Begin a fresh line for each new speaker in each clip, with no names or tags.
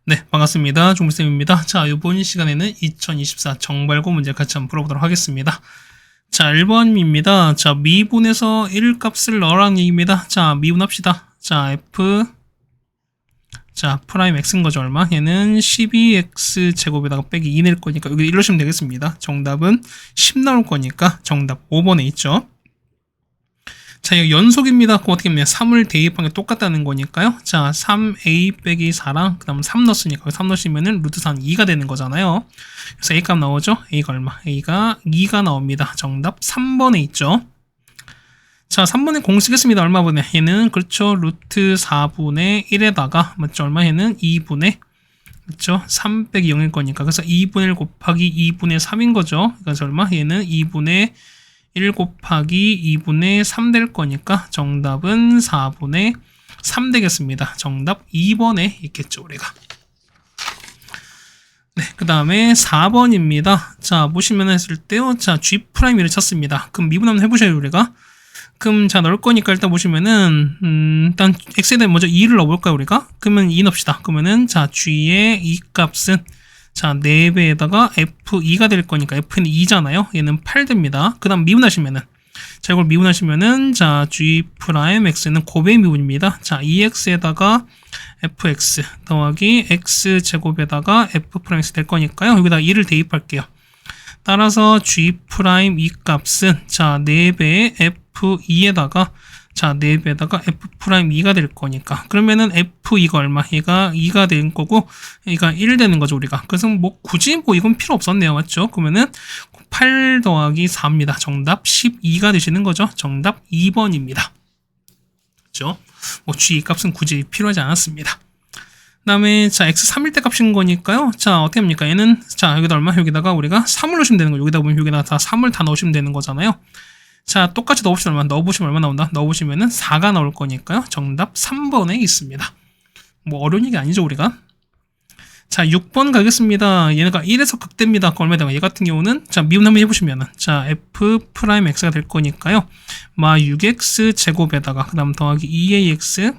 네, 반갑습니다. 종물쌤입니다. 자, 이번 시간에는 2024 정발고 문제 같이 한번 풀어보도록 하겠습니다. 자, 1번입니다. 자, 미분에서 1 값을 넣으라는 얘기입니다. 자, 미분합시다. 자, f 자, 프라임 x인 거죠, 얼마? 얘는 12x 제곱에다가 빼기 2 낼 거니까 여기 1 넣으시면 되겠습니다. 정답은 10 나올 거니까 정답 5번에 있죠. 자, 이거 연속입니다. 그럼 어떻게 하면 3을 대입한 게 똑같다는 거니까요. 자, 3a 빼기 4랑 그 다음 3 넣었으니까 3 넣으시면은 루트 4는 2가 되는 거잖아요. 그래서 a 값 나오죠? a가 얼마? a가 2가 나옵니다. 정답 3번에 있죠. 자, 3번에 공 쓰겠습니다. 얼마분의? 얘는 그렇죠. 루트 4분의 1에다가 맞죠? 얼마? 얘는 2분의 그렇죠? 3 빼기 0일 거니까 그래서 2분의 1 곱하기 2분의 3인 거죠. 그래서 얼마? 얘는 2분의 1 곱하기 2분의 3 될 거니까 정답은 4분의 3 되겠습니다. 정답 2번에 있겠죠, 우리가. 네, 그 다음에 4번입니다. 자, 보시면 했을 때요. 자, G'를 쳤습니다. 그럼 미분 한번 해보셔요, 우리가. 그럼 자, 넣을 거니까 일단 보시면은, 일단 X에 대한 먼저 2를 넣어볼까요, 우리가? 그러면 2 넣읍시다. 그러면은, 자, G의 이 값은 자, 4배에다가 F2가 될 거니까 F는 2잖아요. 얘는 8 됩니다. 그 다음 미분하시면은 자, 이걸 미분하시면은 자, G'X는 곱의 미분입니다. 자, 2X에다가 Fx 더하기 X제곱에다가 F'X 될 거니까요. 여기다 2를 대입할게요. 따라서 G' 이 값은 자, 4배의 F2에다가 자, 4배에다가 F'2가 될 거니까. 그러면은 F2가 얼마? 얘가 2가 된 거고, 얘가 1 되는 거죠, 우리가. 그래서 뭐, 굳이 뭐, 이건 필요 없었네요. 맞죠? 그러면은 8 더하기 4입니다. 정답 12가 되시는 거죠. 정답 2번입니다. 그죠? 뭐, G 값은 굳이 필요하지 않았습니다. 그 다음에, 자, x 3일 때 값인 거니까요. 자, 어떻게 합니까? 얘는, 자, 여기다 얼마? 여기다가 우리가 3을 넣으시면 되는 거죠. 여기다 보면 여기다가 다 3을 다 넣으시면 되는 거잖아요. 자, 똑같이 넣어보시면 얼마 나온다? 넣어보시면은 4가 나올 거니까요. 정답 3번에 있습니다. 뭐 어려운 얘기 아니죠, 우리가? 자, 6번 가겠습니다. 얘네가 1에서 극대입니다. 그 얼마에다가 얘 같은 경우는 자, 미분 한번 해보시면은 자, F'X가 될 거니까요. 마 6X 제곱에다가 그 다음 더하기 2AX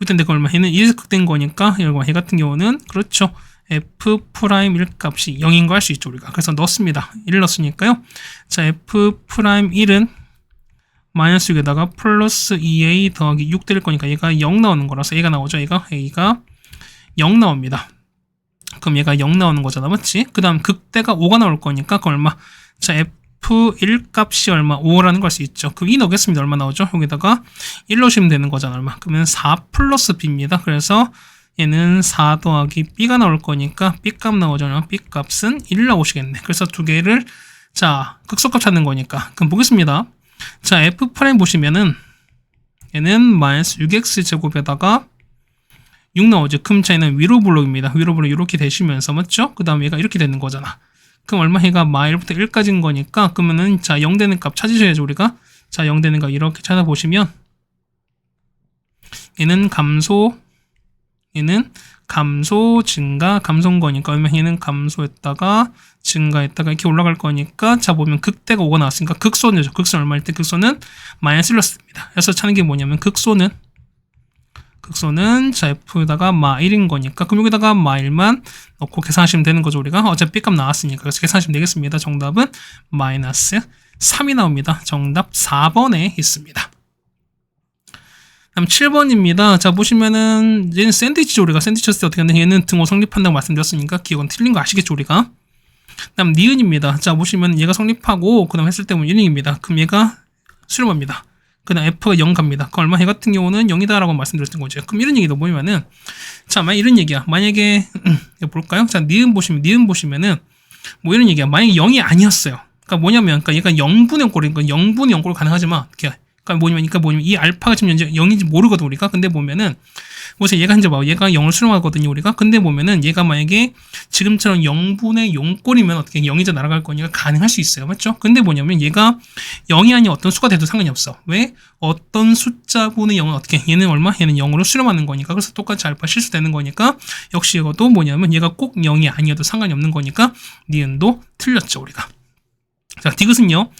이때 내가 얼마? 얘는 1에서 극대인 거니까 얘 같은 경우는 그렇죠. F'1 값이 0인 거 할 수 있죠, 우리가. 그래서 넣습니다. 1을 넣었으니까요. 자, F'1은 마이너스 6에다가 플러스 2A 더하기 6 될 거니까 얘가 0 나오는 거라서 얘가 나오죠. A가 0 나옵니다. 그럼 얘가 0 나오는 거잖아, 맞지? 그 다음 극대가 5가 나올 거니까 그 얼마? 자, F1 값이 얼마? 5라는 걸 할 수 있죠. 그럼 2 넣겠습니다. 얼마 나오죠? 여기다가 1 넣으시면 되는 거잖아, 얼마? 그러면 4 플러스 B입니다. 그래서 얘는 4 더하기 B가 나올 거니까 B값 나오잖아요. B값은 1 나오시겠네. 그래서 두 개를 자, 극소값 찾는 거니까. 그럼 보겠습니다. 자, F' 보시면은 얘는 마이너스 6X 제곱에다가 6 나오죠. 금 차이는 위로 블록입니다. 위로 블록 이렇게 되시면서 맞죠? 그 다음 얘가 이렇게 되는 거잖아. 그럼 얼마? 얘가 마 1부터 1까지인 거니까 그러면은 자, 0 되는 값 찾으셔야죠, 우리가. 자, 0 되는 값 이렇게 찾아보시면 얘는 감소, 증가, 감소인 거니까 얼마? 얘는 감소했다가 증가했다가 이렇게 올라갈 거니까 자, 보면 극대가 5가 나왔으니까 극소는죠. 극소는 얼마일 때? 극소는 마이너스 1로 씁니다. 그래서 찾는 게 뭐냐면 극소는 자, F에다가 마 1인 거니까 그럼 여기다가 마 1만 넣고 계산하시면 되는 거죠, 우리가. 어차피 B값 나왔으니까. 그래서 계산하시면 되겠습니다. 정답은 마이너스 3이 나옵니다. 정답 4번에 있습니다. 다음 7번입니다. 자, 보시면은 얘는 샌드위치죠, 우리가. 샌드위치 쳤을 때 어떻게 하는데 얘는 등호 성립한다고 말씀드렸으니까 기억은 틀린 거 아시겠죠, 우리가. 다음 니은입니다. 자, 보시면 얘가 성립하고 그 다음 했을 때 보면 1인입니다. 그럼 얘가 수렴합니다. 그 다음 F가 0 갑니다. 그 얼마? 얘 같은 경우는 0이다 라고 말씀드렸던 거죠. 그럼 이런 얘기도 뭐냐면은 자, 만약 이런 얘기야. 만약에 볼까요? 자, 니은 보시면은 뭐 이런 얘기야. 만약에 0이 아니었어요. 그러니까 뭐냐면 그러니까 얘가 0분의 0꼴인 거 0분의 0꼴 가능하지만 어떻게 그러니까 뭐냐면 이 알파가 지금 현재 0인지 모르거든, 우리가. 근데 보면은 보세요. 얘가 현재 봐. 얘가 0을 수렴하거든요, 우리가. 근데 보면은 얘가 만약에 지금처럼 0분의 0꼴이면 어떻게 0이자 날아갈 거니까 가능할 수 있어요. 맞죠? 근데 뭐냐면 얘가 0이 아닌 어떤 수가 돼도 상관이 없어. 왜? 어떤 숫자분의 0은 어떻게? 얘는 얼마? 얘는 0으로 수렴하는 거니까. 그래서 똑같이 알파 실수되는 거니까 역시 이것도 뭐냐면 얘가 꼭 0이 아니어도 상관이 없는 거니까 니은도 틀렸죠, 우리가. 자, 디귿은요,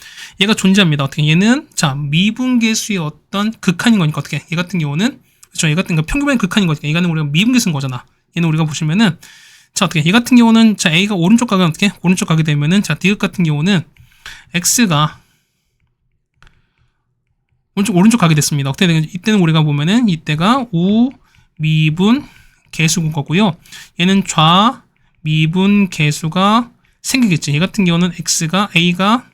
얘가 존재합니다. 어떻게? 얘는, 자, 미분계수의 어떤 극한인 거니까 어떻게? 얘 같은 경우는, 그렇죠? 얘 같은 거 평균의 극한인 거니까 얘가는 우리가 미분계수인 거잖아. 얘는 우리가 보시면은 자, 어떻게 얘 같은 경우는 자, A가 오른쪽 가면 어떻게 오른쪽 가게 되면은 자, 디귿 같은 경우는 X가 오른쪽 가게 됐습니다. 어떻게 되는지 이때는 우리가 보면은 이때가 우미분 개수인 거고요. 얘는 좌미분 개수가 생기겠지. 얘 같은 경우는 A가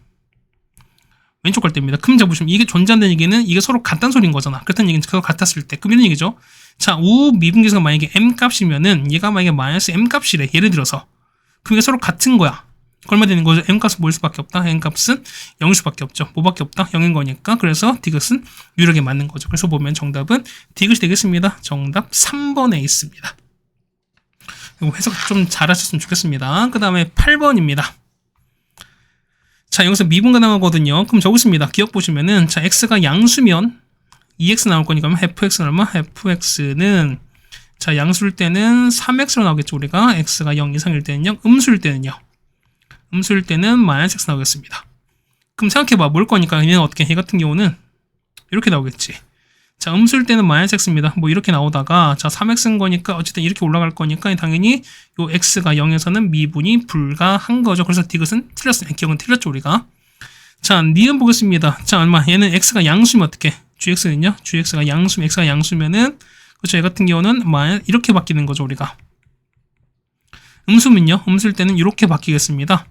왼쪽 갈 때입니다. 그럼 자 보시면 이게 존재한다는 얘기는 이게 서로 같다는 소리인 거잖아. 그렇다는 얘기는 서로 같았을 때. 그럼 이런 얘기죠. 자, 우미분 개수가 만약에 M 값이면은 얘가 만약에 마이너스 M 값이래. 예를 들어서. 그럼 이게 서로 같은 거야. 얼마 되는 거죠? M 값은 뭐일 수밖에 없다? M 값은 0일 수밖에 없죠. 뭐밖에 없다? 0인 거니까. 그래서 디귿은 유력에 맞는 거죠. 그래서 보면 정답은 디귿이 되겠습니다. 정답 3번에 있습니다. 해석 좀 잘하셨으면 좋겠습니다. 그 다음에 8번입니다. 자, 여기서 미분가 나오거든요. 그럼 저기 있습니다. 기억 보시면은, 자, x가 양수면 2x 나올 거니까, fx는 얼마? fx는, 자, 양수일 때는 3x로 나오겠죠. 우리가 x가 0 이상일 때는요. 음수일 때는요. 음수일 때는 마이너스 x 나오겠습니다. 그럼 생각해봐. 뭘 거니까 얘는 어떻게, 얘 같은 경우는 이렇게 나오겠지. 자, 음수일 때는 마이너스 x입니다. 뭐 이렇게 나오다가, 자, 3x인 거니까 어쨌든 이렇게 올라갈 거니까 당연히 요 x가 0에서는 미분이 불가한 거죠. 그래서 디귿은 틀렸어요. 기억은 틀렸죠, 우리가. 자, 니은 보겠습니다. 자, 얼마? 얘는 x가 양수면 어떻게? gx는요? gx가 양수면, x가 양수면은, 그렇죠. 얘 같은 경우는 이렇게 바뀌는 거죠, 우리가. 음수면요? 음수일 때는 이렇게 바뀌겠습니다.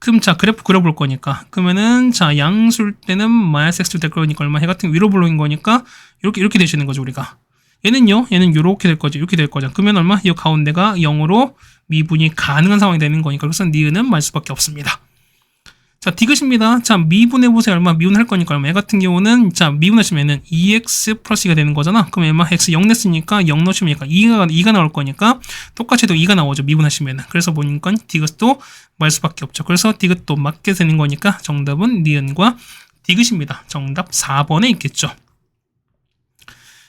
그럼 자, 그래프 그려볼 거니까. 그러면은, 자, 양수일 때는 마이너스 x 될 거니까 얼마? 얘 같은 위로 볼록인 거니까, 이렇게 되시는 거죠, 우리가. 얘는요, 얘는 이렇게 될 거죠. 이렇게 될 거죠. 그러면 얼마? 이 가운데가 0으로 미분이 가능한 상황이 되는 거니까. 그래서 니은은 말 수밖에 없습니다. 자, 디귿입니다. 자, 미분해보세요. 얼마? 미분할 거니까 얼마? 얘 같은 경우는, 자, 미분하시면은 2x 플러스 2가 되는 거잖아. 그럼 얼마? x 0 냈으니까 0 넣으시면 2가 나올 거니까 똑같이 또 2가 나오죠. 미분하시면은. 그래서 보니까 디귿도 말 수밖에 없죠. 그래서 디귿도 맞게 되는 거니까 정답은 니은과 디귿입니다. 정답 4번에 있겠죠.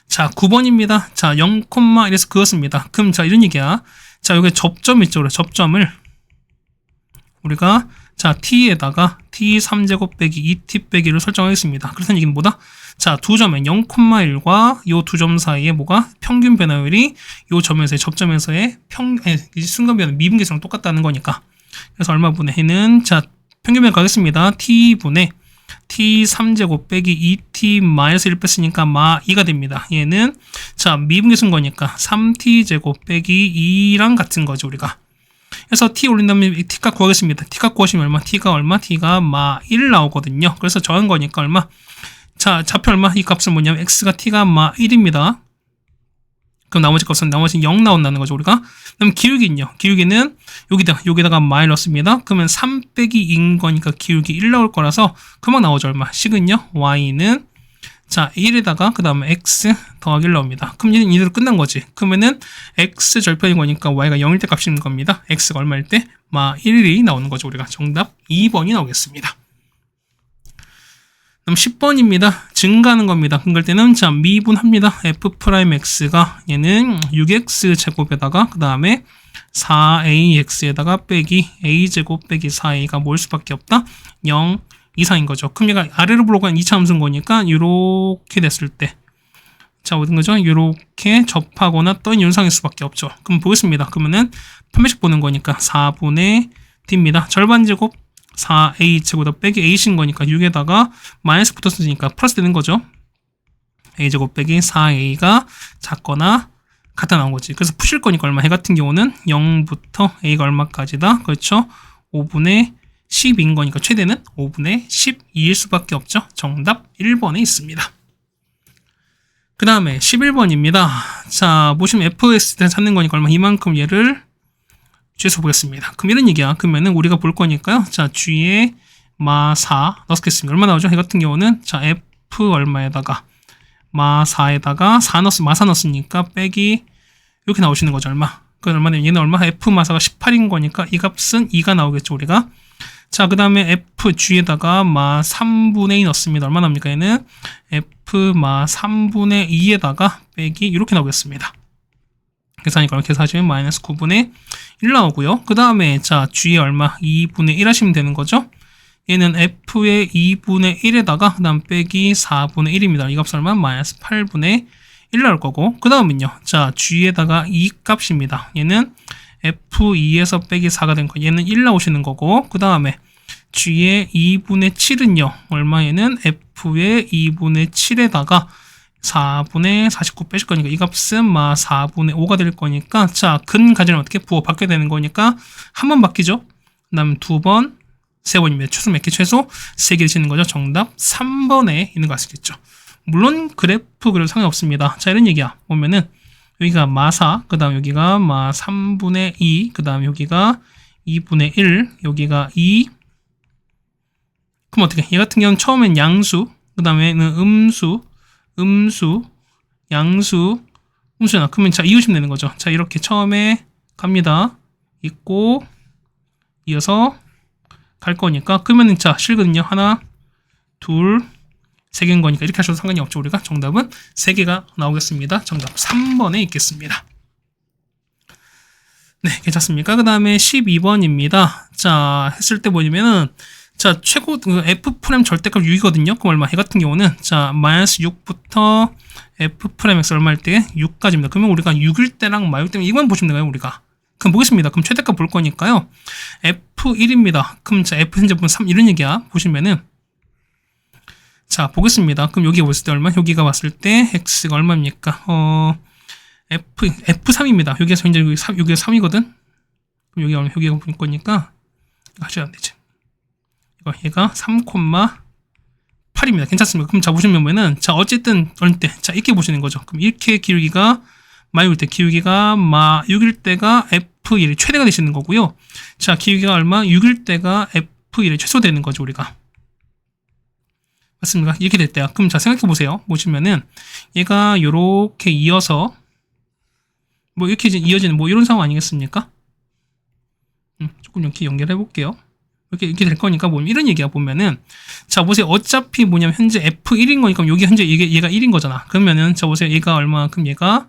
자, 9번입니다. 자, 0, 이래서 그것입니다. 그럼 자, 이런 얘기야. 자, 여기 접점 있죠. 접점을 우리가 자, t에다가 t3제곱 빼기 2t 빼기를 설정하겠습니다. 그래서 얘기는 뭐다? 자, 두 점에 0,1과 요 두 점 사이에 뭐가? 평균 변화율이 요 점에서의 접점에서의 순간 변화 미분 계수랑 똑같다는 거니까. 그래서 얼마 분의 해는 자, 평균 변화 가겠습니다. t분의 t3제곱 빼기 2t 마이너스 1 뺐으니까 마 2가 됩니다. 얘는 자, 미분 계수인 거니까 3t제곱 빼기 2랑 같은 거죠, 우리가. 그래서 t 올린 다음에 t값 구하겠습니다. t값 구하시면 얼마? t가 얼마? t가 마 1 나오거든요. 그래서 정한 거니까 얼마? 자, 좌표 얼마? 이 값은 뭐냐면 x가 t가 마 1입니다. 그럼 나머지 값은 0 나온다는 거죠, 우리가. 그럼 기울기는요. 기울기는 여기다가 마일 넣습니다. 그러면 3 빼기 2인 거니까 기울기 1 나올 거라서 금방 나오죠, 얼마? 식은요. y는 자, 1에다가 그 다음에 x 더하기 1 나옵니다. 그럼 얘는 이대로 끝난 거지. 그러면은 x 절편인 거니까 y가 0일 때 값인 겁니다. x가 얼마일 때? 마 1이 나오는 거죠. 우리가 정답 2번이 나오겠습니다. 그럼 10번입니다. 증가하는 겁니다. 그럴 때는 자, 미분합니다. f'x가 얘는 6x 제곱에다가 그 다음에 4ax에다가 빼기 a제곱 빼기 4a가 뭘 수밖에 없다? 0 이상인 거죠. 그럼 얘가 아래로 불러가는 2차 함수인 거니까 이렇게 됐을 때 자, 어떤 거죠? 이렇게 접하거나 떠있는 윤상일 수밖에 없죠. 그럼 보겠습니다. 그러면은 판매식 보는 거니까 4분의 d입니다. 절반 제곱 4a 제곱다 빼기 a신 거니까 6에다가 마이너스 붙었으니까 플러스 되는 거죠. a 제곱 빼기 4a가 작거나 같아 나온 거지. 그래서 푸실 거니까 얼마? 해 같은 경우는 0부터 a가 얼마까지다? 그렇죠? 5분의 10인 거니까 최대는 5분의 12일 수밖에 없죠. 정답 1번에 있습니다. 그 다음에 11번입니다. 자, 보시면 fx 찾는 거니까 얼마? 이만큼 얘를 g에서 보겠습니다. 그럼 이런 얘기야. 그러면은 우리가 볼 거니까요. 자, g에 마 4 넣겠습니다. 얼마 나오죠? 이 같은 경우는 자, f 얼마에다가 마 4에다가 4 넣었으니까 빼기 이렇게 나오시는 거죠. 얼마? 그건 얼마냐면 얘는 얼마? f 마사가 18인 거니까 이 값은 2가 나오겠죠, 우리가. 자, 그 다음에 fg에다가 마 3분의 2 넣습니다. 얼마 나옵니까? 얘는 f 마 3분의 2에다가 빼기 이렇게 나오겠습니다. 계산하니까 이렇게 하시면 마이너스 9분의 1 나오고요. 그 다음에 자, g에 얼마? 2분의 1 하시면 되는 거죠. 얘는 f의 2분의 1에다가 그 다음 빼기 4분의 1입니다. 이 값은 얼마? 마이너스 8분의 1 나올 거고, 그 다음은요. 자, G에다가 2 값입니다. 얘는 F2에서 빼기 4가 된 거. 얘는 1 나오시는 거고, 그 다음에 G의 2분의 7은요. 얼마에는 F의 2분의 7에다가 4분의 49 빼실 거니까 이 값은 4분의 5가 될 거니까, 자, 근 가지는 어떻게 부호 바뀌어야 되는 거니까 한 번 바뀌죠. 그 다음 두 번, 세 번입니다. 최소 몇 개? 최소 3개 되시는 거죠. 정답 3번에 있는 거 아시겠죠? 물론 그래프 그래도 상관없습니다. 자, 이런 얘기야. 보면은 여기가 4, 그 다음 여기가 3분의 2, 그 다음 여기가 2분의 1, 여기가 2. 그럼 어떻게? 얘 같은 경우는 처음엔 양수, 그 다음에는 음수, 양수, 음수나. 그러면 자, 이웃이면 되는 거죠. 자, 이렇게 처음에 갑니다. 있고, 이어서 갈 거니까. 그러면은 자, 실거든요. 하나, 둘, 3개인 거니까 이렇게 하셔도 상관이 없죠. 우리가 정답은 3개가 나오겠습니다. 정답 3번에 있겠습니다. 네, 괜찮습니까? 그 다음에 12번입니다. 자, 했을 때 보시면은, 자, 최고, F' 절대값 6이거든요. 그럼 얼마? 얘 같은 경우는, 자, 마이너스 6부터 F'X 얼마일 때? 6까지입니다. 그러면 우리가 6일 때랑 마일 때면 이것만 보시면 되나요, 우리가? 그럼 보겠습니다. 그럼 최대값 볼 거니까요. F1입니다. 그럼 자, F 현재 분 3, 이런 얘기야. 보시면은, 자, 보겠습니다. 그럼 여기 봤을 때 얼마? 여기가 봤을 때 X가 얼마입니까? F3입니다. 여기가 현재 여기가 3이거든? 그럼 여기가 볼 거니까, 이거 하셔야 안 되지. 얘가 3,8입니다. 괜찮습니다. 그럼 자, 보시면은, 자, 어쨌든, 어느 때, 자, 이렇게 보시는 거죠. 그럼 이렇게 기울기가, 마일 때, 기울기가 6일 때가 F1이 최대가 되시는 거고요. 자, 기울기가 얼마? 6일 때가 F1이 최소 되는 거죠, 우리가. 맞습니까? 이렇게 될 때야. 그럼 자, 생각해 보세요. 보시면은, 얘가 요렇게 이어서, 뭐, 이렇게 이어지는, 뭐, 이런 상황 아니겠습니까? 조금 이렇게 연결해 볼게요. 이렇게 될 거니까 보면 이런 얘기야. 보면은 자, 보세요. 어차피 뭐냐면 현재 F1인 거니까 여기 현재 얘가 1인 거잖아. 그러면은 자, 보세요. 얘가 얼마만큼 얘가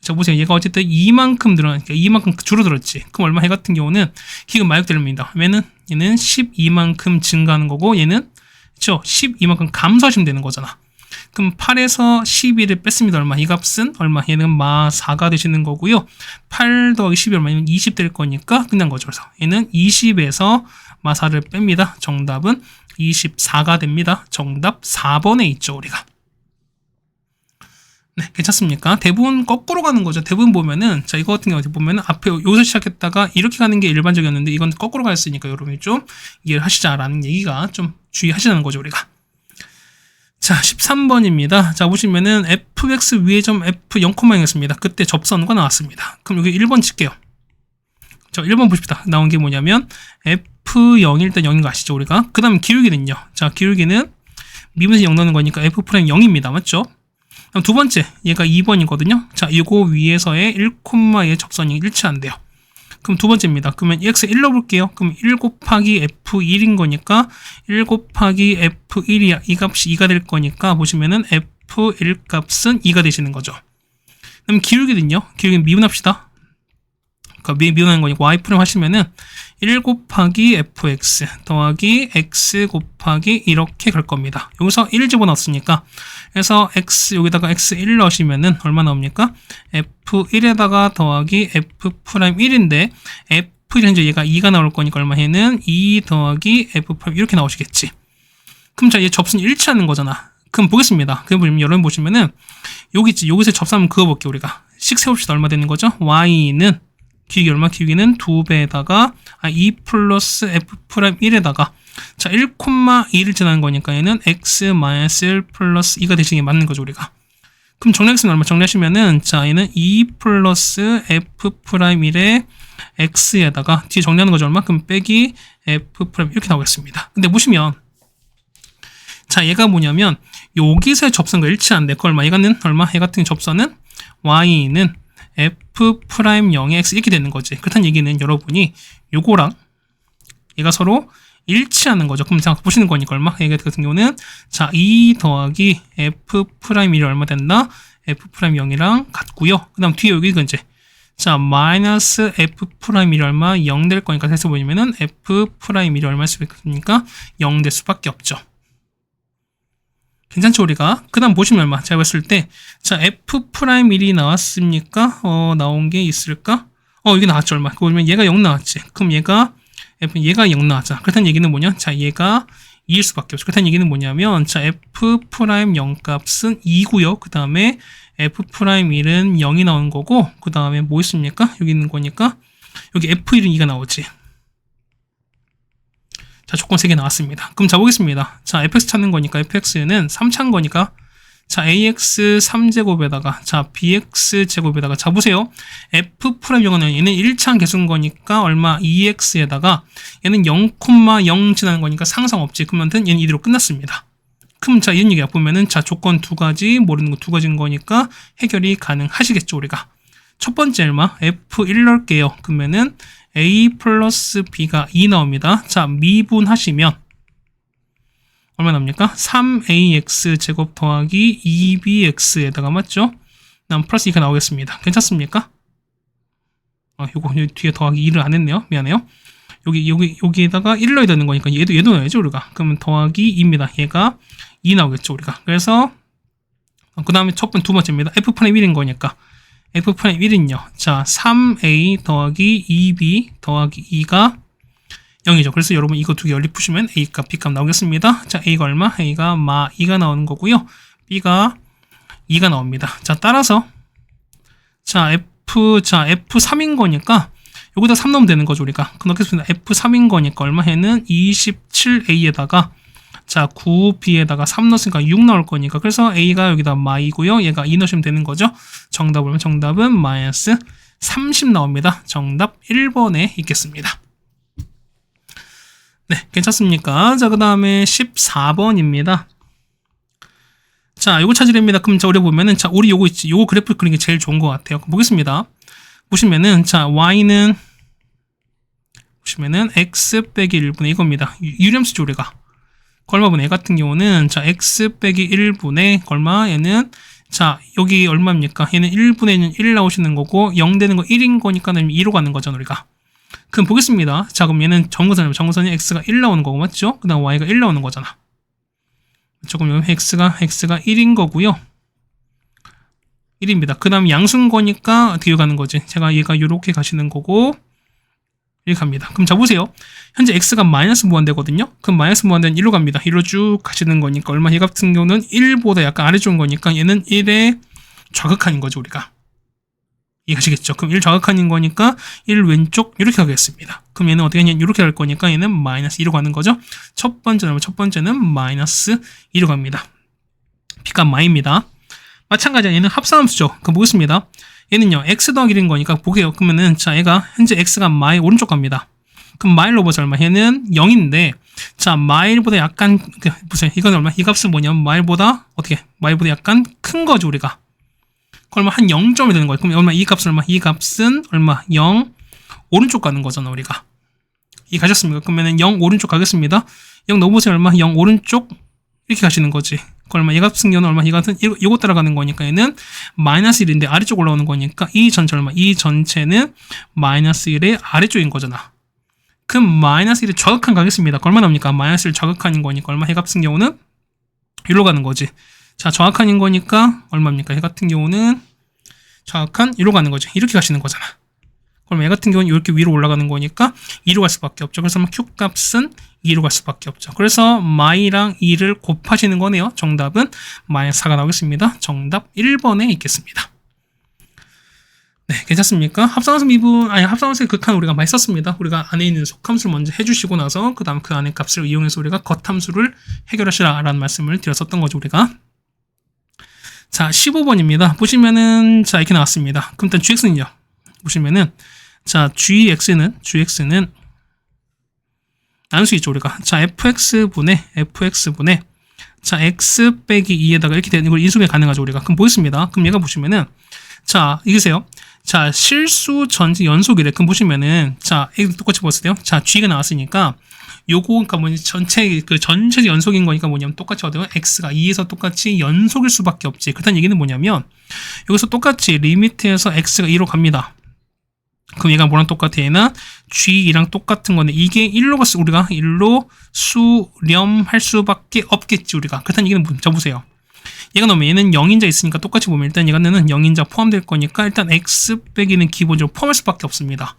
자, 보세요. 얘가 어쨌든 2만큼 늘어나니까 2만큼 줄어들었지. 그럼 얼마? 해 같은 경우는 기금 마역되립니다. 얘는 12만큼 증가하는 거고 얘는 그렇죠? 12만큼 감소하시면 되는 거잖아. 그럼 8에서 12를 뺐습니다. 얼마? 이 값은 얼마? 얘는 4가 되시는 거고요. 8 더하기 12 얼마냐면 20 될 거니까 끝난 거죠. 그래서 얘는 20에서 4를 뺍니다. 정답은 24가 됩니다. 정답 4번에 있죠, 우리가. 네, 괜찮습니까? 대부분 거꾸로 가는 거죠. 대부분 보면은, 자, 이거 같은 경우 보면은 앞에 여기서 시작했다가 이렇게 가는 게 일반적이었는데 이건 거꾸로 갔으니까 여러분이 좀 이해를 하시자라는 얘기가 좀 주의하시라는 거죠, 우리가. 자, 13번입니다. 자, 보시면은 fx 위에 점 f 0,0였습니다. 그때 접선과 나왔습니다. 그럼 여기 1번 칠게요. 자, 1번 보십시다. 나온 게 뭐냐면 f0일 때 0인 거 아시죠, 우리가? 그 다음 기울기는요. 자, 기울기는 미분에서 0 넣는 거니까 f' 0입니다. 맞죠? 그럼 두 번째, 얘가 2번이거든요. 자, 이거 위에서의 1,의 접선이 일치한대요. 그럼 두 번째입니다. 그러면 EX 1 넣어볼게요. 그럼 1 곱하기 F1인 거니까 1 곱하기 F1이야. 이 값이 2가 될 거니까 보시면은 F1 값은 2가 되시는 거죠. 그럼 기울기는요. 기울기는 미분합시다. 그러니까 미분하는 거니까 Y' 하시면은 1 곱하기 fx 더하기 x 곱하기 이렇게 갈 겁니다. 여기서 1 집어넣었으니까 그래서 x 여기다가 x1 넣으시면은 얼마 나옵니까? f1에다가 더하기 f'1인데 f1 현재 얘가 2가 나올 거니까 얼마 해는 2 더하기 f' 이렇게 나오시겠지. 그럼 자, 얘 접선이 일치하는 거잖아. 그럼 보겠습니다. 그럼 여러분 보시면은 여기 있지. 여기서 접선 한번 그어볼게요. 우리가 식 세웁시다. 얼마 되는 거죠? y는 기울기 얼마? 기울기는 2배에다가 2 플러스 f'1에다가 자 1,2를 지나는 거니까 얘는 x 마이너스 1 플러스 2가 되시는 게 맞는 거죠, 우리가. 그럼 정리하겠습니다. 얼마? 정리하시면은 자 얘는 2 플러스 f'1의 x에다가 뒤에 정리하는 거죠, 얼마? 그럼 빼기 f' 이렇게 나오겠습니다. 근데 보시면 자 얘가 뭐냐면 여기서의 접선과 일치한데 그 얼마? 얘가는 얼마? 얘 같은 접선은 y는 f'0의 x 이렇게 되는 거지. 그렇다는 얘기는 여러분이 요거랑 얘가 서로 일치하는 거죠. 그럼 생각 보시는 거니까 얼마? 얘 같은 경우는 자 2 더하기 f'1이 얼마 된다? f'0이랑 같고요. 그 다음 뒤에 여기 이제 자 마이너스 f'1이 얼마? 0 될 거니까 해서 보시면은 f'1이 얼마 수 있으니까 0 될 수밖에 없죠. 괜찮죠, 우리가? 그 다음 보시면 얼마? 제가 봤을 때, 자, F'1이 나왔습니까? 나온 게 있을까? 여기 나왔죠, 얼마? 그거 보면 얘가 0 나왔지. 그럼 얘가 0 나왔잖아. 그렇다는 얘기는 뭐냐? 자, 얘가 2일 수밖에 없죠. 그렇다는 얘기는 뭐냐면, 자, F'0 값은 2고요. 그 다음에 F'1은 0이 나오는 거고, 그 다음에 뭐 있습니까? 여기 있는 거니까, 여기 F1은 2가 나오지. 자, 조건 3개 나왔습니다. 그럼 자, 보겠습니다. 자, fx 찾는 거니까 fx는 3 찾는 거니까 자, ax 3제곱에다가 자, bx 제곱에다가 자, 보세요. f'0은 얘는 1차항 계수인 거니까 얼마? 2x에다가 얘는 0,0 지나는 거니까 상상 없지. 그러면 얘는 이대로 끝났습니다. 그럼 자, 이런 얘기야. 보면은 자, 조건 2가지, 모르는 거 2가지인 거니까 해결이 가능하시겠죠, 우리가. 첫 번째 얼마? f1 넣을게요. 그러면은 a 플러스 b가 2 나옵니다. 자, 미분하시면 얼마 나옵니까? 3ax 제곱 더하기 2bx에다가 맞죠? 다음 플러스 2가 나오겠습니다. 괜찮습니까? 요거 뒤에 더하기 2를 안 했네요. 미안해요. 여기에다가 1 넣어야 되는 거니까 얘도 넣어야죠, 우리가. 그러면 더하기 2입니다. 얘가 2 나오겠죠, 우리가. 그래서 그 다음에 두 번째입니다. f'1인 거니까 f'1은요. 자, 3a 더하기 2b 더하기 2가 0이죠. 그래서 여러분 이거 두 개 연립 푸시면 a값, b값 나오겠습니다. 자, a가 얼마? a가 2가 나오는 거고요. b가 2가 나옵니다. 자, 따라서 자, f3인 거니까 여기다 3 넣으면 되는 거죠, 우리가. 그럼 넣겠습니다. f3인 거니까 얼마 해는 27a에다가 자, 9b에다가 3 넣었으니까 6 나올 거니까 그래서 a가 여기다 마이고요. 얘가 2 넣으시면 되는 거죠. 정답은 마이너스 30 나옵니다. 정답 1번에 있겠습니다. 네, 괜찮습니까? 자, 그 다음에 14번입니다. 자, 요거 찾으랍니다. 그럼 자, 우리 보면은 자, 우리 요거 있지. 요거 그래프 그리는 게 제일 좋은 것 같아요. 보겠습니다. 보시면은 자, y는 보시면은 x 빼기 1분의 이겁니다. 유렴수죠, 우리가. 얼마분의 얘 같은 경우는 자, x 빼기 1분의 얼마? 얘는 자, 여기 얼마입니까? 얘는 1분의 1 나오시는 거고 0 되는 거 1인 거니까 2로 가는 거잖아, 우리가. 그럼 보겠습니다. 자, 그럼 얘는 정근선이 x가 1 나오는 거고 맞죠? 그 다음 y가 1 나오는 거잖아. 조금 여기 x가 1인 거고요. 1입니다. 그 다음 양수인 거니까 뒤로 가는 거지. 제가 얘가 이렇게 가시는 거고 이렇게 갑니다. 그럼 자, 보세요. 현재 x가 마이너스 무한대거든요. 그럼 마이너스 무한대는 1로 갑니다. 1로 쭉 가시는 거니까 얼마? 얘 같은 경우는 1보다 약간 아래쪽인 거니까 얘는 1의 좌극한인 거죠, 우리가. 이해가시겠죠? 그럼 1 좌극한인 거니까 1 왼쪽 이렇게 가겠습니다. 그럼 얘는 어떻게 하냐? 이렇게 갈 거니까 얘는 마이너스 2로 가는 거죠. 첫 번째는 마이너스 2로 갑니다. b값 마입니다. 마찬가지로 얘는 합산함수죠. 그럼 보겠습니다. 얘는요, x 더하기 1인 거니까 보게요. 그러면은 자, 얘가 현재 x가 마일 오른쪽 갑니다. 그럼 마일 로버스 얼마? 얘는 0인데 자, 마일보다 약간 보세요. 이건 얼마? 이 값은 뭐냐면 마일보다 약간 큰 거죠, 우리가. 얼마? 한 0점이 되는 거예요. 그럼 얼마? 이 값은 얼마? 이 값은 얼마? 0 오른쪽 가는 거잖아, 우리가. 이 가셨습니까? 그러면은 0 오른쪽 가겠습니다. 0 넣어보세요. 얼마? 0 오른쪽 이렇게 가시는 거지. 얼마? 얘 같은 경우는 얼마? 얘 같은 이거 따라가는 거니까 얘는 마이너스 1인데 아래쪽 올라오는 거니까 이 전체 얼마? 이 전체는 마이너스 1의 아래쪽인 거잖아. 그럼 마이너스 1의 좌극한 가겠습니다. 얼마 나옵니까? 마이너스 1 좌극한인 거니까 얼마? 얘 같은 경우는 여기로 가는 거지. 자, 좌극한인 거니까 얼마입니까? 얘 같은 경우는 좌극한 1로 가는 거죠. 이렇게 가시는 거잖아. 그럼 얘 같은 경우는 이렇게 위로 올라가는 거니까 2로 갈 수밖에 없죠. 그래서 q 값은 2로 갈 수밖에 없죠. 그래서 마이랑 2를 곱하시는 거네요. 정답은 마이너스 4가 나오겠습니다. 정답 1번에 있겠습니다. 네, 괜찮습니까? 합산함수의 극한 우리가 많이 썼습니다. 우리가 안에 있는 속함수를 먼저 해주시고 나서 그 다음 그 안의 값을 이용해서 우리가 겉함수를 해결하시라라는 말씀을 드렸었던 거죠, 우리가. 자, 15번입니다. 보시면은 자, 이렇게 나왔습니다. 그럼 일단 gx는요. 보시면은 자, gx는 나눌 수 있죠, 우리가. 자, fx분의 자, x 빼기 2에다가 이렇게 되는 걸 인수분해 가능하죠, 우리가. 그럼 보겠습니다. 그럼 얘가 보시면은 자, 이기세요. 자, 실수 전체 연속이래. 그럼 보시면은 자, 이거 똑같이 보세요. 자, g가 나왔으니까 요거 그러니까 뭐지 전체 연속인 거니까 뭐냐면 똑같이 얻으면 x가 2에서 똑같이 연속일 수밖에 없지. 그렇다는 얘기는 뭐냐면 여기서 똑같이 리미트에서 x가 2로 갑니다. 그럼 얘가 뭐랑 똑같아? 얘는 G2랑 똑같은 건데 이게 1로 갔을 우리가 1로 수렴할 수밖에 없겠지 우리가. 그렇다는 얘기는 자 보세요. 얘가 넣으면 얘는 0인자 있으니까 똑같이 보면 일단 얘가 는 0인자 포함될 거니까 일단 x 빼기는 기본적으로 포함할 수밖에 없습니다.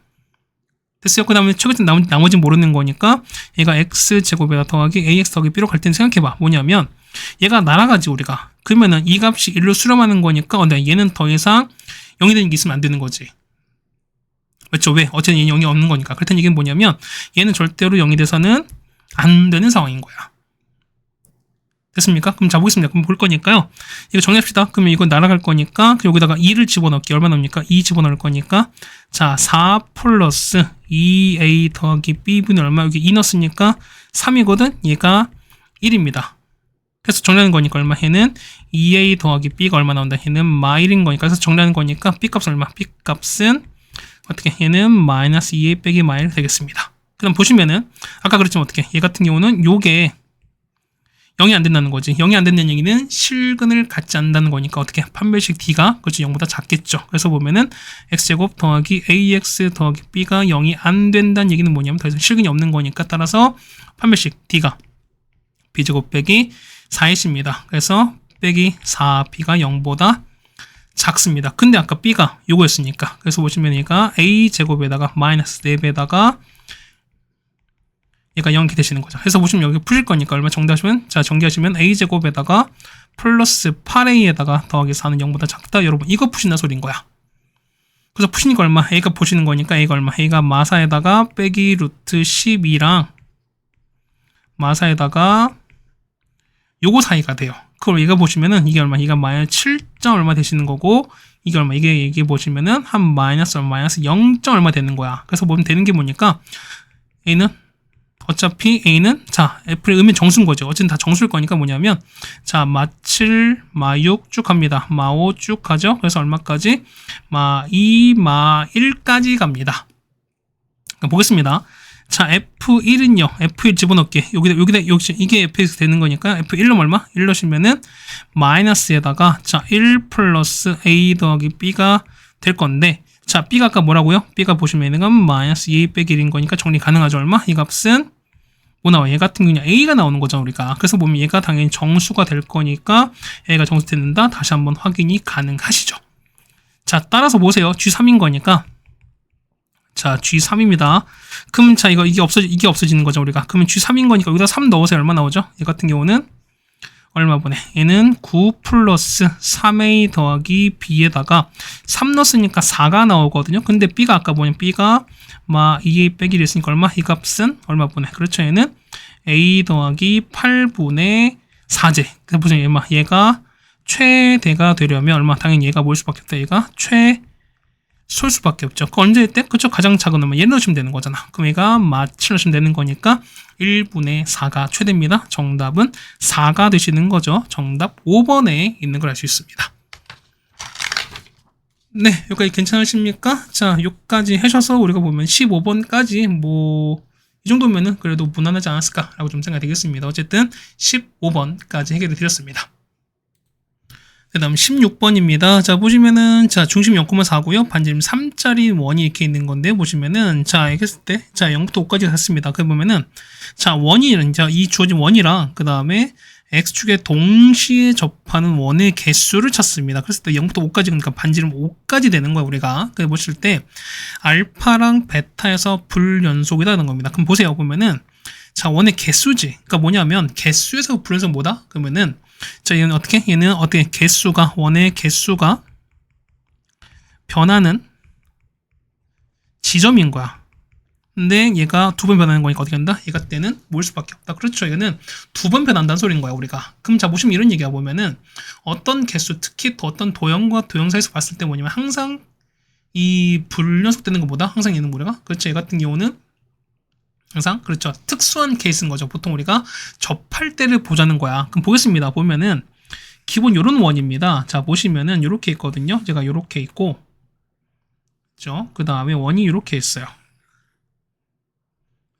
됐어요? 그 다음에 최근 나머지는 모르는 거니까 얘가 x제곱에다 더하기 ax 더하기 b로 갈 때는 생각해봐. 뭐냐면 얘가 날아가지 우리가. 그러면은 이 값이 1로 수렴하는 거니까 얘는 더 이상 0이 되는 게 있으면 안 되는 거지. 맞죠? 왜? 어쨌든 얘는 0이 없는 거니까. 그렇다는 얘기는 뭐냐면 얘는 절대로 0이 돼서는 안 되는 상황인 거야. 됐습니까? 그럼 자 보겠습니다. 그럼 볼 거니까요. 이거 정리합시다. 그러면 이거 날아갈 거니까 여기다가 2를 집어넣을게. 얼마 나옵니까? 2 집어넣을 거니까 자 4 플러스 2a 더하기 b분의 얼마? 여기 2 넣었으니까 3이거든? 얘가 1입니다. 그래서 정리하는 거니까 얼마? 얘는 2a 더하기 b가 얼마 나온다? 얘는 -1인 거니까. 그래서 정리하는 거니까 b 값은 얼마? b 값은 어떻게? 얘는 마이너스 2a 빼기 -1 되겠습니다. 그럼 보시면은 아까 그랬지만 어떻게? 얘 같은 경우는 요게 0이 안 된다는 거지. 0이 안 된다는 얘기는 실근을 갖지 않는다는 거니까 어떻게? 판별식 d가 그렇지 0보다 작겠죠. 그래서 보면은 x제곱 더하기 ax 더하기 b가 0이 안 된다는 얘기는 뭐냐면 더 이상 실근이 없는 거니까 따라서 판별식 d가 b제곱 빼기 4x입니다. 그래서 빼기 4b가 0보다 작습니다. 근데 아까 b가 요거였으니까 그래서 보시면 얘가 a제곱에다가 마이너스 4배에다가 얘가 0 이렇게 되시는 거죠. 그래서 보시면 여기 푸실 거니까 얼마 정리하시면 자 정리하시면 a제곱에다가 플러스 8a에다가 더하기 4는 0보다 작다. 여러분 이거 푸신다 소리인 거야. 그래서 푸시니까 얼마? a가 보시는 거니까 a가 얼마? a가 마사에다가 빼기 루트 12랑 마사에다가 요거 사이가 돼요. 그걸 얘가 보시면은 이게 얼마? 이게 마이너스 7점 얼마 되시는 거고 이게 얼마? 이게 보시면은 한 마이너스 0점 얼마 되는 거야. 그래서 보면 되는 게 뭐니까 a는 어차피 a는 자 f의 의미는 정수인 거죠. 어쨌든 다 정수일 거니까 뭐냐면 자 마7 마6 쭉 갑니다. 마5 쭉 가죠. 그래서 얼마까지? 마2 마1까지 갑니다. 보겠습니다. 자 f1은요. f1 집어넣을게. 여기다 이게 fx 되는 거니까 f1로 얼마? 1 넣으시면은 마이너스에다가 자 1 플러스 a 더하기 b가 될 건데 자 b가 아까 뭐라고요? b가 보시면 얘는 마이너스 2a 빼기 1인 거니까 정리 가능하죠. 얼마? 이 값은 뭐 나와? 얘 같은 경우는 a가 나오는 거죠 우리가. 그래서 보면 얘가 당연히 정수가 될 거니까 a가 정수 된다. 다시 한번 확인이 가능하시죠. 자 따라서 보세요. G3인 거니까 자 G3입니다. 그럼 자 이게 없어지는 거죠 우리가. 그러면 G3인 거니까 여기다 3 넣으세요. 얼마 나오죠? 얘 같은 경우는 얼마 보내? 얘는 9 플러스 3a 더하기 b에다가 3 넣었으니까 4가 나오거든요. 근데 b가 아까 보면 b가 2a 빼기 1 했으니까 얼마? 이 값은 얼마 보내? 그렇죠. 얘는 a 더하기 8분의 4제. 그래서 보세요. 얘가 최대가 되려면 얼마? 당연히 얘가 뭘 수밖에 없다. 얘가 최소일 수밖에 없죠. 그 언제 때? 그쵸? 가장 작은 놈은 얘 넣으시면 되는 거잖아. 그럼 얘가 마7 넣으시면 되는 거니까 1분의 4가 최대입니다. 정답은 4가 되시는 거죠. 정답 5번에 있는 걸 알 수 있습니다. 네, 여기까지 괜찮으십니까? 자, 여기까지 하셔서 우리가 보면 15번까지 이 정도면은 그래도 무난하지 않았을까라고 좀 생각이 되겠습니다. 어쨌든 15번까지 해결해 드렸습니다. 그 다음 16번입니다. 자, 보시면은, 자, 중심 0,4고요. 반지름 3짜리 원이 이렇게 있는 건데, 보시면은, 자, 이렇게 했을 때, 자, 0부터 5까지 갔습니다. 그 보면은, 자, 원이, 자, 이 주어진 원이랑, 그 다음에, X축에 동시에 접하는 원의 개수를 찾습니다. 그랬을 때 0부터 5까지, 그러니까 반지름 5까지 되는 거야, 우리가. 그래 보실 때, 알파랑 베타에서 불연속이라는 겁니다. 그럼 보세요. 보면은, 자, 원의 개수지. 그러니까 뭐냐면, 개수에서 불연속 뭐다? 그러면은, 자, 얘는 어떻게 개수가 원의 개수가 변하는 지점인 거야. 근데 얘가 두 번 변하는 거니까 어떻게 한다? 얘가 때는 모일 수밖에 없다. 그렇죠. 얘는 두 번 변한다는 소리인 거야, 우리가. 그럼 자, 보시면 이런 얘기가 보면은 어떤 개수, 특히 어떤 도형과 도형 사이에서 봤을 때 뭐냐면 항상 이 불연속되는 것보다 항상 얘는 우리가 그렇죠. 얘 같은 경우는 항상 그렇죠. 특수한 케이스인 거죠. 보통 우리가 접할 때를 보자는 거야. 그럼 보겠습니다. 보면은 기본 요런 원입니다. 자, 보시면은 요렇게 있거든요. 제가 요렇게 있고, 그렇죠. 그 다음에 원이 요렇게 있어요.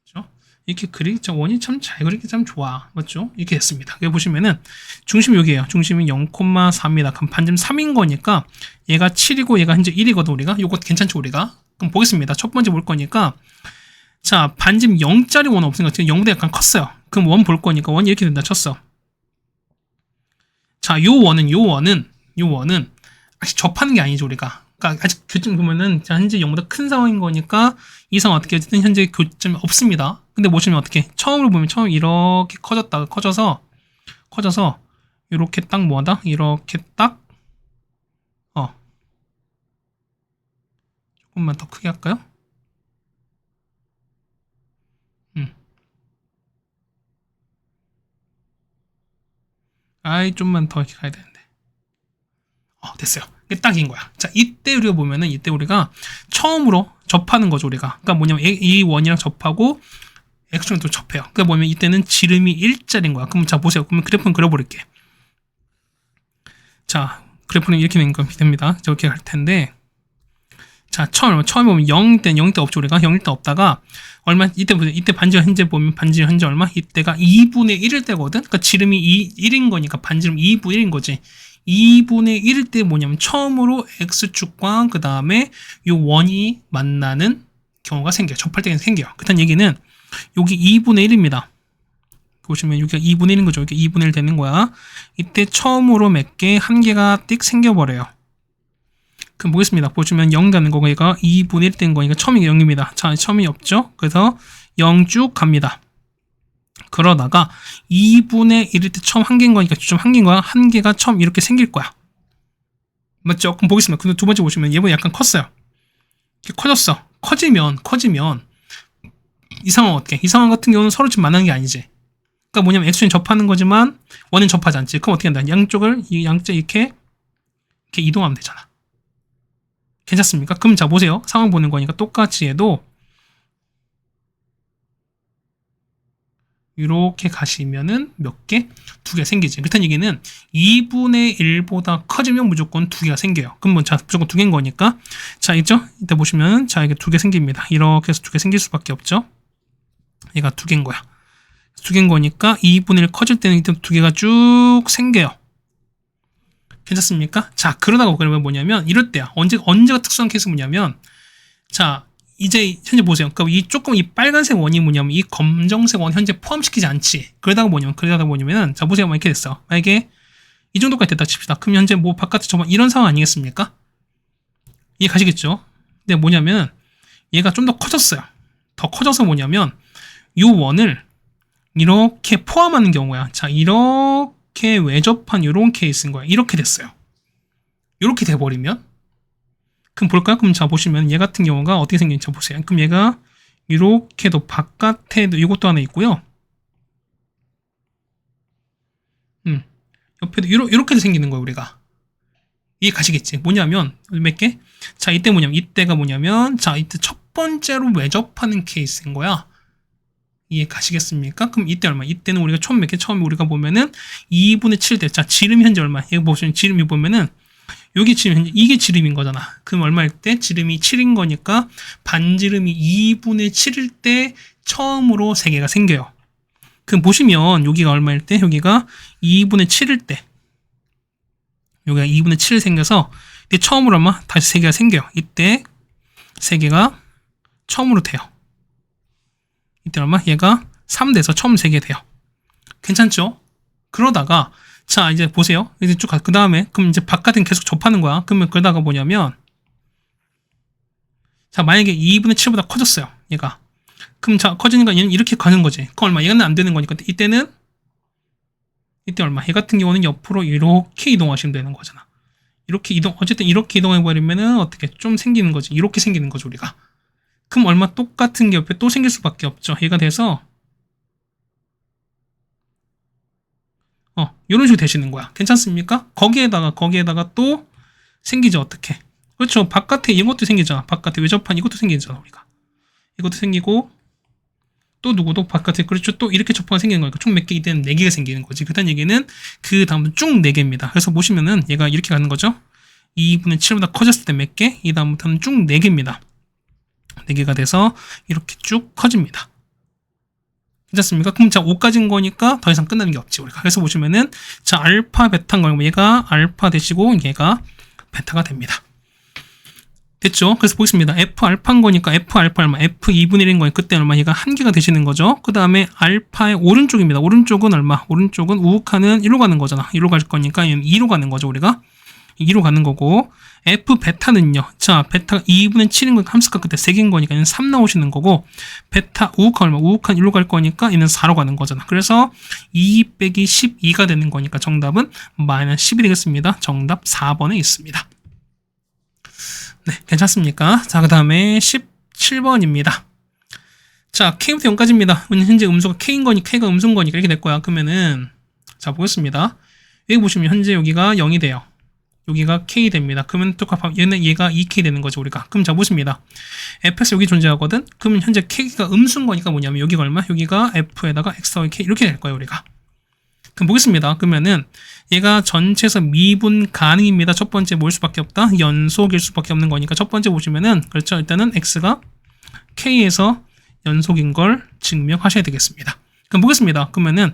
그렇죠. 이렇게 원이 참 잘 그리기 참 좋아. 맞죠? 이렇게 했습니다. 여기 보시면은 중심이 여기에요. 중심이 0,4입니다. 그럼 반지름 3인 거니까 얘가 7이고 얘가 현재 1이거든 우리가. 요거 괜찮죠 우리가? 그럼 보겠습니다. 첫 번째 볼 거니까 자 반지름 0짜리 원 없으니까 지금 0보다 약간 컸어요. 그럼 원 볼 거니까 원이 이렇게 된다 쳤어. 자 요 원은 아직 접하는 게 아니죠 우리가. 그러니까 아직 교점 보면은 현재 0보다 큰 상황인 거니까 이 상황 어떻게 어쨌든 현재 교점이 없습니다. 근데 보시면 어떻게 처음으로 보면 처음 이렇게 커졌다가 커져서 이렇게 딱 뭐하다 이렇게 딱 조금만 더 크게 할까요? 아이 좀만 더 이렇게 가야 되는데 됐어요. 이게 딱인 거야. 자 이때 우리가 보면은 이때 우리가 처음으로 접하는 거죠 우리가. 그러니까 뭐냐면 이 원이랑 접하고 X축이랑 또 접해요. 그러니까 뭐냐면 이때는 지름이 1짜리인 거야. 그럼 자 보세요. 그러면 그래프는 그려버릴게. 자 그래프는 이렇게 됩니다. 저렇게 갈 텐데 자 처음에 보면 0대 없죠 우리가. 0대 없다가 얼마 이때 보세요. 이때 반지름 현재 보면 반지름 현재 얼마? 이때가 2분의 1일 때거든. 그러니까 지름이 1인 거니까 반지름 2분의 1인 거지. 2분의 1일 때 뭐냐면 처음으로 X축과 그 다음에 이 원이 만나는 경우가 생겨요. 접할 때 생겨요. 그렇다는 얘기는 여기 2분의 1입니다. 보시면 여기가 2분의 1인 거죠. 이렇게 2분의 1 되는 거야. 이때 처음으로 몇 개, 한 개가 띡 생겨버려요. 그럼 보겠습니다. 보시면 0 가는 거가 얘가 2분의 1 된 거니까 처음이 0입니다. 자, 처음이 없죠. 그래서 0 쭉 갑니다. 그러다가 2분의 1일 때 처음 한 개인 거니까 좀 한 개인 거야. 한 개가 처음 이렇게 생길 거야. 맞죠? 그럼 보겠습니다. 근데 두 번째 보시면 얘보다 약간 컸어요. 이렇게 커졌어. 커지면 이 상황 어떻게? 이 상황 같은 경우는 서로 지금 만나는 게 아니지. 그러니까 뭐냐면 X는 접하는 거지만 원은 접하지 않지. 그럼 어떻게 한다? 양쪽 이렇게 이동하면 되잖아. 괜찮습니까? 그럼 자 보세요. 상황 보는 거니까 똑같이 해도 이렇게 가시면은 몇 개? 2개 생기지. 그렇다는 얘기는 2분의 1보다 커지면 무조건 2개가 생겨요. 그럼 자 무조건 2개인 거니까 자 있죠? 이때 보시면 자 이게 2개 생깁니다. 이렇게 해서 2개 생길 수밖에 없죠. 얘가 2개인 거야. 2개인 거니까 2분의 1 커질 때는 이때 2개가 쭉 생겨요. 괜찮습니까? 자 그러다가 그러면 뭐냐면 이럴 때야. 언제가 특수한 케이스 뭐냐면 자 이제 현재 보세요. 그러니까 이 빨간색 원이 뭐냐면 이 검정색 원 현재 포함시키지 않지. 그러다가 뭐냐면 자 보세요. 이렇게 됐어. 만약에 이 정도까지 됐다 칩시다. 그럼 현재 뭐 바깥에 저번 이런 상황 아니겠습니까? 이해 가시겠죠? 근데 뭐냐면 얘가 좀 더 커졌어요. 더 커져서 뭐냐면 이 원을 이렇게 포함하는 경우야. 자 이렇게 외접한 이런 케이스인 거야. 이렇게 됐어요. 이렇게 돼버리면 그럼 볼까요? 그럼 자 보시면 얘 같은 경우가 어떻게 생긴지 자 보세요. 그럼 얘가 이렇게도 바깥에도 이것도 하나 있고요. 옆에도 이렇게도 생기는 거예요 우리가. 이해 가시겠지? 뭐냐면 몇 개? 자 이때 이때가 뭐냐면 자 이때 첫 번째로 외접하는 케이스인 거야. 이해 가시겠습니까? 그럼 이때 얼마? 이때는 우리가 처음에 우리가 보면은 2분의 7 대. 자 지름 현재 얼마? 여기 보시면 지름이 보면은 여기 지금 현재 이게 지름인 거잖아. 그럼 얼마일 때? 지름이 7인 거니까 반지름이 2분의 7일 때 처음으로 3개가 생겨요. 그럼 보시면 여기가 얼마일 때? 여기가 2분의 7일 때 여기가 2분의 7 생겨서 이때 처음으로 얼마? 다시 3개가 생겨요. 이때 3개가 처음으로 돼요. 이때 얼마? 얘가 3 돼서 처음 3개 돼요. 괜찮죠? 그러다가 자 이제 보세요. 이제 쭉 그 다음에 그럼 이제 바깥은 계속 접하는 거야. 그러면 그러다가 뭐냐면 자 만약에 2분의 7보다 커졌어요. 얘가 그럼 자 커지니까 얘는 이렇게 가는 거지. 그럼 얼마? 얘는 안 되는 거니까 이때 얼마? 얘 같은 경우는 옆으로 이렇게 이동하시면 되는 거잖아. 이렇게 어쨌든 이렇게 이동해 버리면은 어떻게 좀 생기는 거지. 이렇게 생기는 거죠 우리가. 그럼 얼마 똑같은 게 옆에 또 생길 수밖에 없죠. 얘가 돼서 이런 식으로 되시는 거야. 괜찮습니까? 거기에다가 또 생기죠. 어떻게? 그렇죠. 바깥에 이것도 생기잖아. 바깥에 외접한 이것도 생기잖아. 우리가 이것도 생기고 또 누구도 바깥에 그렇죠. 또 이렇게 접하가 생기는 거니까 총 몇 개? 이때는 4개가 생기는 거지. 그다음 얘기는 그 다음은 쭉 4개입니다. 그래서 보시면은 얘가 이렇게 가는 거죠. 2분의 7보다 커졌을 때 몇 개? 이 다음부터는 쭉 4개입니다. 4개가 돼서 이렇게 쭉 커집니다. 괜찮습니까? 그럼 자 5까지인 거니까 더 이상 끝나는 게 없지 우리가. 그래서 보시면은 자 알파 베타인 거고 얘가 알파 되시고 얘가 베타가 됩니다. 됐죠? 그래서 보겠습니다. F 알파인 거니까 F 알파 얼마? F 2분의 1인 거니까 그때 얼마? 얘가 한 개가 되시는 거죠. 그 다음에 알파의 오른쪽입니다. 오른쪽은 얼마? 오른쪽은 우극한은 1로 가는 거잖아. 1로 갈 거니까 얘는 2로 가는 거죠, 우리가. 2로 가는 거고, F 베타는요. 자, 베타가 2분의 7인 거니까 함수가 그때 3개인 거니까 얘는 3 나오시는 거고, 베타 우극한 얼마? 우극한 1로 갈 거니까 얘는 4로 가는 거잖아. 그래서 2 빼기 12가 되는 거니까 정답은 마이너스 10이 되겠습니다. 정답 4번에 있습니다. 네, 괜찮습니까? 자, 그 다음에 17번입니다. 자, K부터 0까지입니다. 현재 음수가 K인 거니, K가 음수인 거니까 이렇게 될 거야. 그러면은, 자, 보겠습니다. 여기 보시면 현재 여기가 0이 돼요. 여기가 K 됩니다. 그러면 또 얘가 2K 되는 거죠, 우리가. 그럼 자, 보십니다. F에서 여기 존재하거든? 그러면 현재 K가 음수인 거니까 뭐냐면 여기가 얼마? 여기가 F에다가 X 더하기 K 이렇게 될 거예요, 우리가. 그럼 보겠습니다. 그러면은 얘가 전체에서 미분 가능입니다. 첫 번째 뭘 수밖에 없다? 연속일 수밖에 없는 거니까 첫 번째 보시면은 그렇죠. 일단은 X가 K에서 연속인 걸 증명하셔야 되겠습니다. 그럼 보겠습니다. 그러면은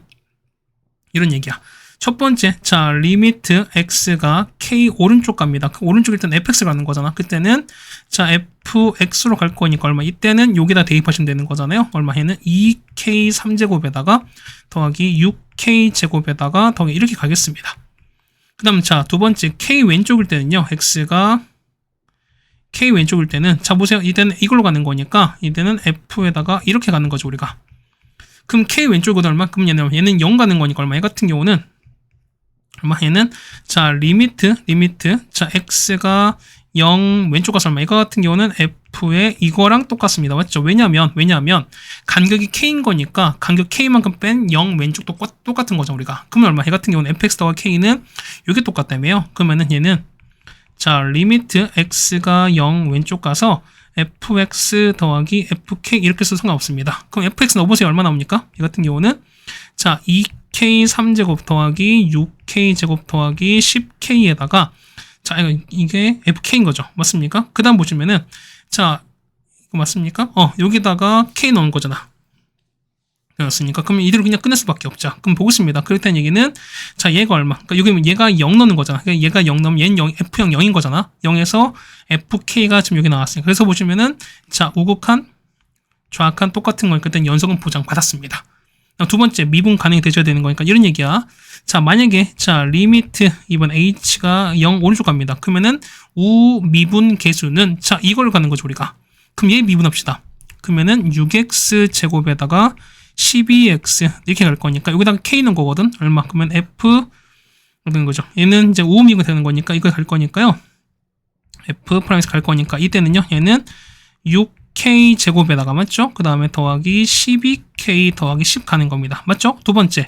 이런 얘기야. 첫 번째, 자, 리미트 X가 K 오른쪽 갑니다. 오른쪽 일단 fx 가는 거잖아. 그때는, 자, fx로 갈 거니까 얼마? 이때는 여기다 대입하시면 되는 거잖아요. 얼마? 얘는 2k 3제곱에다가 더하기 6k 제곱에다가 더하기 이렇게 가겠습니다. 그 다음, 자, 두 번째, k 왼쪽일 때는요, x가 k 왼쪽일 때는, 자, 보세요. 이때는 이걸로 가는 거니까, 이때는 f에다가 이렇게 가는 거죠, 우리가. 그럼 k 왼쪽은 얼마? 그럼 얘는 0 가는 거니까 얼마? 얘 같은 경우는 얼마? 얘는 자 리미트 자 x가 0 왼쪽 가서 얼마? 이거 같은 경우는 f의 이거랑 똑같습니다. 맞죠? 왜냐면 간격이 k인 거니까 간격 k만큼 뺀 0 왼쪽 똑같은 거죠, 우리가. 그러면 얼마? 얘 같은 경우는 fx 더하기 k는 이게 똑같다며요. 그러면은 얘는 자 리미트 x가 0 왼쪽 가서 fx 더하기 fk 이렇게 써도 상관없습니다. 그럼 fx 넣어보세요. 얼마 나옵니까? 이 같은 경우는 자 2k 3제곱 더하기 6k 제곱 더하기 10k에다가 자 이게 fk인 거죠. 맞습니까? 그 다음 보시면은 자 이거 맞습니까? 여기다가 k 넣은 거잖아. 그렇습니까? 그러면 이대로 그냥 끝낼 수밖에 없죠. 그럼 보겠습니다. 그렇다는 얘기는 자 얘가 얼마? 그러니까 여기 얘가 0 넣는 거잖아. 그러니까 얘가 0 넣으면 얘는 0, F형 0인 거잖아. 0에서 FK가 지금 여기 나왔으니까. 그래서 보시면은 자 우극한 좌악한 똑같은 걸 그때는 연속은 보장받았습니다. 두 번째 미분 가능이 되셔야 되는 거니까 이런 얘기야. 자 만약에 자 리미트 이번 h가 0 오른쪽 갑니다. 그러면은 우 미분 계수는 자 이걸 가는 거죠, 우리가. 그럼 얘 미분합시다. 그러면은 6x 제곱에다가 12x 이렇게 갈 거니까 여기다가 k 넣은 거거든. 얼마? 그러면 f 되는 거죠. 얘는 이제 우미가 되는 거니까 이거 갈 거니까요. f 프라임에서 갈 거니까 이때는요. 얘는 6k 제곱에다가 맞죠? 그 다음에 더하기 12k 더하기 10 가는 겁니다. 맞죠? 두 번째.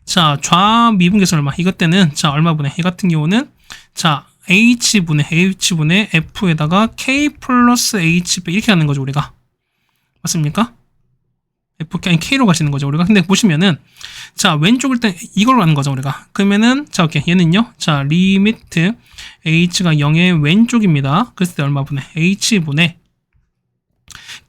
자, 좌미분계수 얼마? 이것 때는 자 얼마분의? 이 같은 경우는 자 h분의 f에다가 k 플러스 h 이렇게 하는 거죠, 우리가. 맞습니까? FK, 아니 K로 가시는 거죠, 우리가. 근데 보시면은, 자, 왼쪽일 때 이걸로 하는 거죠, 우리가. 그러면은, 자, 오케이. 얘는요, 자, 리미트 H가 0의 왼쪽입니다. 그랬을 때 얼마분의? H분의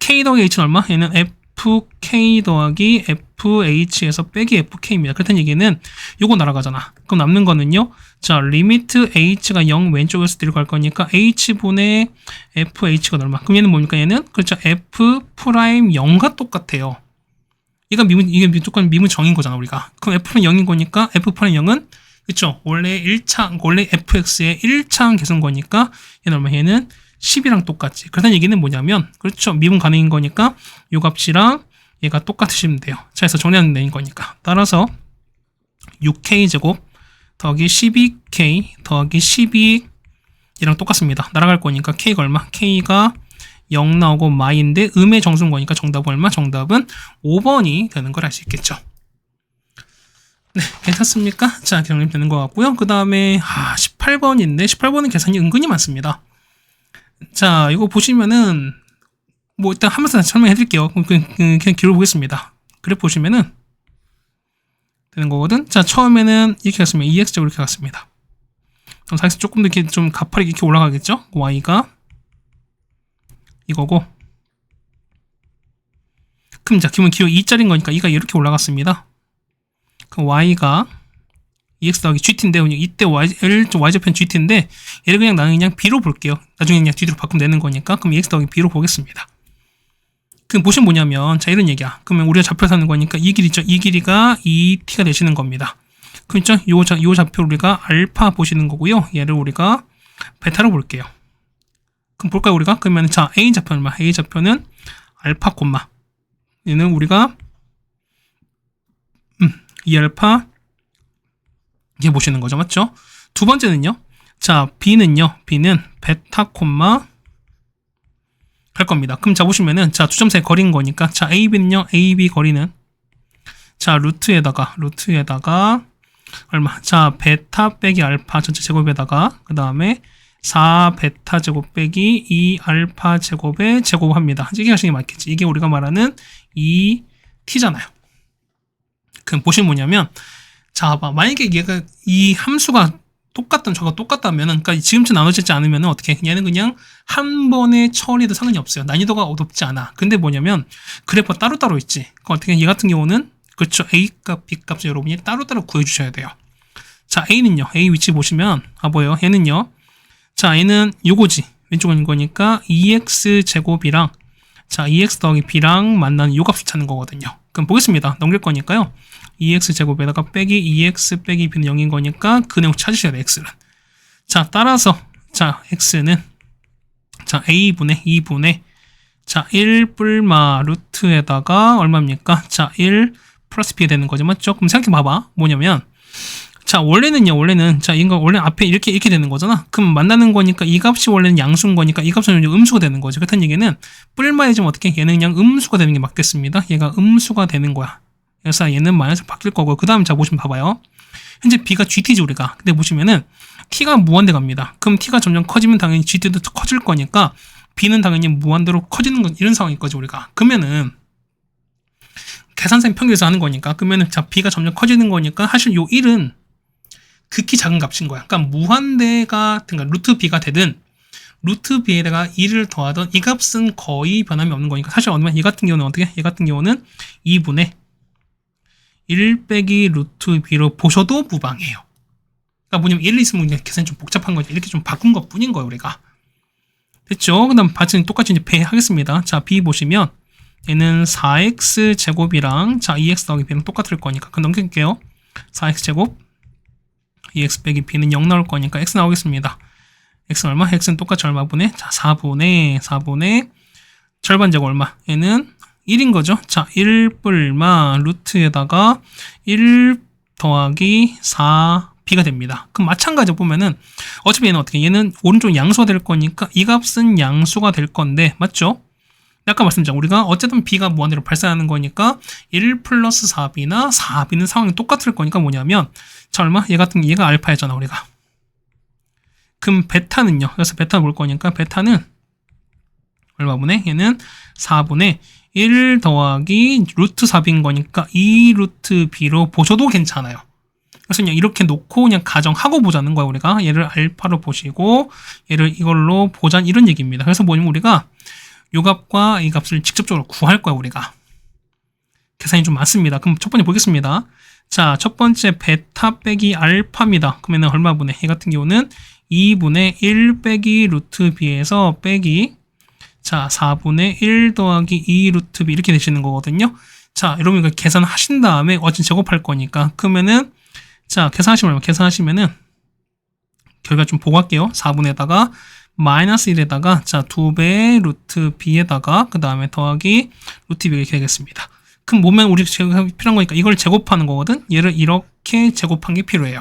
K 더하기 H는 얼마? 얘는 FK 더하기 FH에서 빼기 FK입니다. 그렇다는 얘기는 요거 날아가잖아. 그럼 남는 거는요, 자, 리미트 H가 0 왼쪽에서 뒤로 갈 거니까 H분의 FH가 얼마? 그럼 얘는 뭡니까? 얘는, 그렇죠. F 프라임 0과 똑같아요. 이게 무조건 미분 정인 거잖아, 우리가. 그럼 F는 0인 거니까 F 프라임 0은 그쵸? 원래 fx의 1차항 계수인 거니까 얘는 얼마? 얘는 10이랑 똑같지. 그렇다는 얘기는 뭐냐면 그렇죠? 미분 가능인 거니까 요 값이랑 얘가 똑같으시면 돼요. 자, 그래서 정리하는 데인 거니까. 따라서 6k 제곱 더하기 12k 더하기 12이랑 똑같습니다. 날아갈 거니까 k가 얼마? k가 0 나오고 마인데 음의 정수인 거니까 정답은 얼마? 정답은 5번이 되는 걸 알 수 있겠죠. 네, 괜찮습니까? 자, 정리되는 것 같고요. 그 다음에 18번인데 18번은 계산이 은근히 많습니다. 자, 이거 보시면은 뭐 일단 하면서 설명해 드릴게요. 그냥 기록 보겠습니다. 그래프 보시면은 되는 거거든. 자, 처음에는 이렇게 갔으면 EX적으로 이렇게 갔습니다. 그럼 사실 조금 더 이렇게 좀 가파르게 이렇게 올라가겠죠? Y가 이거고. 그럼 자, 기본 기호 2짜리인 거니까 2가 이렇게 올라갔습니다. 그럼 Y가 EX 더하기 GT인데 이때 Y좌편 GT인데 얘를 그냥 나는 그냥 B로 볼게요. 나중에 그냥 뒤로 바꾸면 되는 거니까. 그럼 EX 더하기 B로 보겠습니다. 그럼 보시면 뭐냐면 자 이런 얘기야. 그러면 우리가 좌표에서 하는 거니까 이 길이죠. 이 길이가 2t가 되시는 겁니다. 그렇죠? 요 좌표 우리가 알파 보시는 거고요. 얘를 우리가 베타로 볼게요. 그럼 볼까요 우리가? 그러면 자 A 좌표는 얼마? A 좌표는 알파 콤마 얘는 우리가 2알파 이렇게 보시는 거죠. 맞죠? 두 번째는요. 자 B는요. B는 베타 콤마 할 겁니다. 그럼 자 보시면은 자 두 점 사이 거리인 거니까 자 AB는요. AB 거리는 자 루트에다가 얼마? 자 베타 빼기 알파 전체 제곱에다가 그 다음에 4베타 제곱 빼기 2알파 제곱에 제곱합니다. 이게 하시는 게 맞겠지. 이게 우리가 말하는 2t잖아요. 그럼 보시면 뭐냐면 자 봐. 만약에 얘가 이 함수가 저거 똑같다면은 그러니까 지금처럼 나눠지지 않으면 어떻게 얘는 그냥 한 번에 처리해도 상관이 없어요. 난이도가 어렵지 않아. 근데 뭐냐면 그래프가 따로따로 있지. 그럼 어떻게 얘 같은 경우는 그렇죠. A값, B값을 여러분이 따로따로 구해주셔야 돼요. 자 A는요. A 위치 보시면 뭐예요? 얘는요. 자 얘는 요거지. 왼쪽은 거니까 2x 제곱이랑 자 2x 더하기 b랑 만나는 요 값을 찾는 거거든요. 그럼 보겠습니다. 넘길 거니까요. 2x 제곱에다가 빼기 2x 빼기 b는 0인 거니까 그 내용 찾으셔야 돼요. x는. 자 따라서 자 x는 자 a분의 2분의 자 1 뿔마 루트에다가 얼마입니까? 자 1 플러스 b가 되는 거죠. 맞죠? 그럼 생각해 봐봐. 뭐냐면 자 원래는 자 이거 원래 앞에 이렇게 되는 거잖아. 그럼 만나는 거니까 이 값이 원래는 양수인 거니까 이 값은 음수가 되는 거죠. 그렇다는 얘기는 뿔마이즈면 어떻게 얘는 그냥 음수가 되는 게 맞겠습니다. 얘가 음수가 되는 거야. 그래서 얘는 마이너스로 바뀔 거고 그 다음 자 보시면 봐봐요. 현재 b가 gt지 우리가. 근데 보시면은 t가 무한대 갑니다. 그럼 t가 점점 커지면 당연히 gt도 커질 거니까 b는 당연히 무한대로 커지는 건 이런 상황일 거죠 우리가. 그러면은 계산상 평균에서 하는 거니까 그러면은 자 b가 점점 커지는 거니까 사실 요 1은 극히 작은 값인 거야. 그러니까 무한대가 그러니까 루트 b가 되든 루트 b에다가 1을 더하던 이 값은 거의 변함이 없는 거니까 사실 어느 이 같은 경우는 어떻게? 얘 같은 경우는 2분의 1 빼기 루트 b로 보셔도 무방해요. 그러니까 뭐냐면 1을 있으면 그냥 계산이 좀 복잡한 거죠. 이렇게 좀 바꾼 것 뿐인 거예요 우리가. 됐죠? 그 다음 반지는 똑같이 이제 배하겠습니다. 자 b 보시면 얘는 4x 제곱이랑 자 2x 더하기 b는 똑같을 거니까 그럼 넘길게요. 4x 제곱 2x 빼기 b는 0 나올 거니까 x 나오겠습니다. x는 얼마? x는 똑같이 얼마분의? 자 4분의 절반 제곱 얼마? 얘는 1인 거죠. 자 1 뿔마 루트에다가 1 더하기 4b가 됩니다. 그럼 마찬가지로 보면은 어차피 얘는 어떻게? 얘는 오른쪽 양수가 될 거니까 이 값은 양수가 될 건데 맞죠? 아까 말씀드린 우리가 어쨌든 b가 무한대로 발생하는 거니까 1 플러스 4b나 4b는 상황이 똑같을 거니까 뭐냐면 자 얼마? 얘가 알파였잖아 우리가. 그럼 베타는요. 그래서 베타 볼 거니까 베타는 얼마분의? 얘는 4분의 1 더하기 루트 4b인 거니까 2 루트 b로 보셔도 괜찮아요. 그래서 그냥 이렇게 놓고 그냥 가정하고 보자는 거야 우리가. 얘를 알파로 보시고 얘를 이걸로 보자 이런 얘기입니다. 그래서 뭐냐면 우리가 요 값과 이 값을 직접적으로 구할 거야 우리가. 계산이 좀 많습니다. 그럼 첫 번째 보겠습니다. 자, 첫 번째 베타 빼기 알파입니다. 그러면 얼마분의? 얘 같은 경우는 2분의 1 빼기 루트 b에서 빼기 자 4분의 1 더하기 2 루트 b 이렇게 되시는 거거든요. 자, 여러분 이거 계산하신 다음에 어쨌든 제곱할 거니까 그러면은 자 계산하시면은 결과 좀 보고 할게요. 4분에다가 마이너스 1에다가 자 2배 루트 b에다가 그 다음에 더하기 루트 b 이렇게 되겠습니다. 그럼 보면 우리 제곱이 필요한 거니까 이걸 제곱하는 거거든. 얘를 이렇게 제곱한 게 필요해요.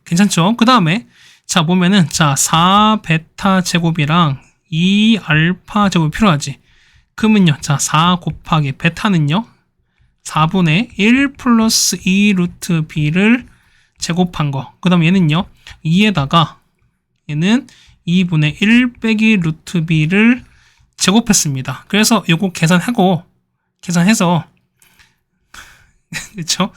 괜찮죠? 그 다음에 자 보면은 자 4베타 제곱이랑 2알파 제곱이 필요하지. 그러면요 자 4 곱하기 베타는요 4분의 1 플러스 2 루트 b를 제곱한 거. 그 다음에 얘는요 2에다가 얘는 2분의 1 빼기 루트 b를 제곱했습니다. 그래서 요거 계산해서 그렇죠?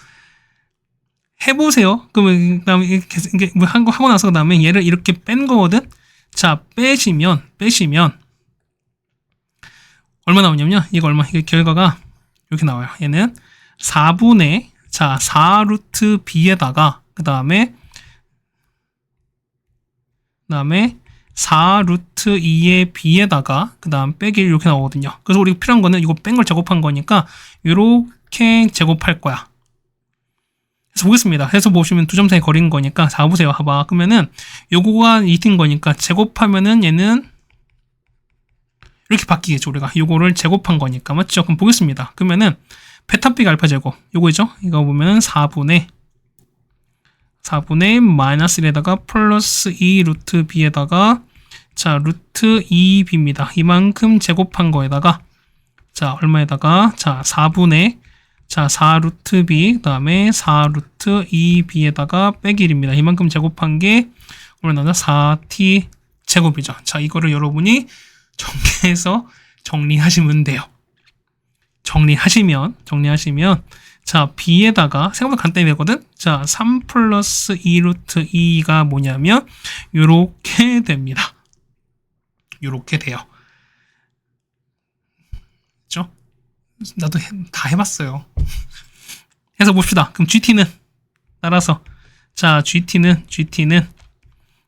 해보세요. 그다음에 이게 한 거 하고 나서 그다음에 얘를 이렇게 뺀 거거든. 자 빼시면 얼마 나오냐면요. 이게 결과가 이렇게 나와요. 얘는 4분의 자 4 루트 b에다가 그 다음에 4 루트 2의 b에다가 그 다음 빼기 1 이렇게 나오거든요. 그래서 우리가 필요한 거는 이거 뺀 걸 제곱한 거니까 이렇게 제곱할 거야. 그래서 보겠습니다. 해서 보시면 두 점 사이 거리인 거니까 자 보세요. 봐봐. 그러면은 요거가 2t인 거니까 제곱하면은 얘는 이렇게 바뀌겠죠. 우리가 요거를 제곱한 거니까 맞죠? 그럼 보겠습니다. 그러면은 베타 빼기 알파 제곱 요거죠. 이거 보면은 4분의 마이너스 1에다가 플러스 2 루트 b에다가 자 루트 2b입니다. 이만큼 제곱한 거에다가 자 얼마에다가 자 4분의 자 4 루트 b 그 다음에 4 루트 2b에다가 빼기 1입니다. 이만큼 제곱한 게 얼마나 4t 제곱이죠. 자 이거를 여러분이 정리해서 정리하시면 돼요. 정리하시면 자 b에다가 생각보다 간단히 되거든. 자 3 플러스 2 루트 2가 뭐냐면 요렇게 됩니다. 요렇게 돼요. 그렇죠? 나도 다 해봤어요. 해서 봅시다. 그럼 GT는 따라서 자 GT는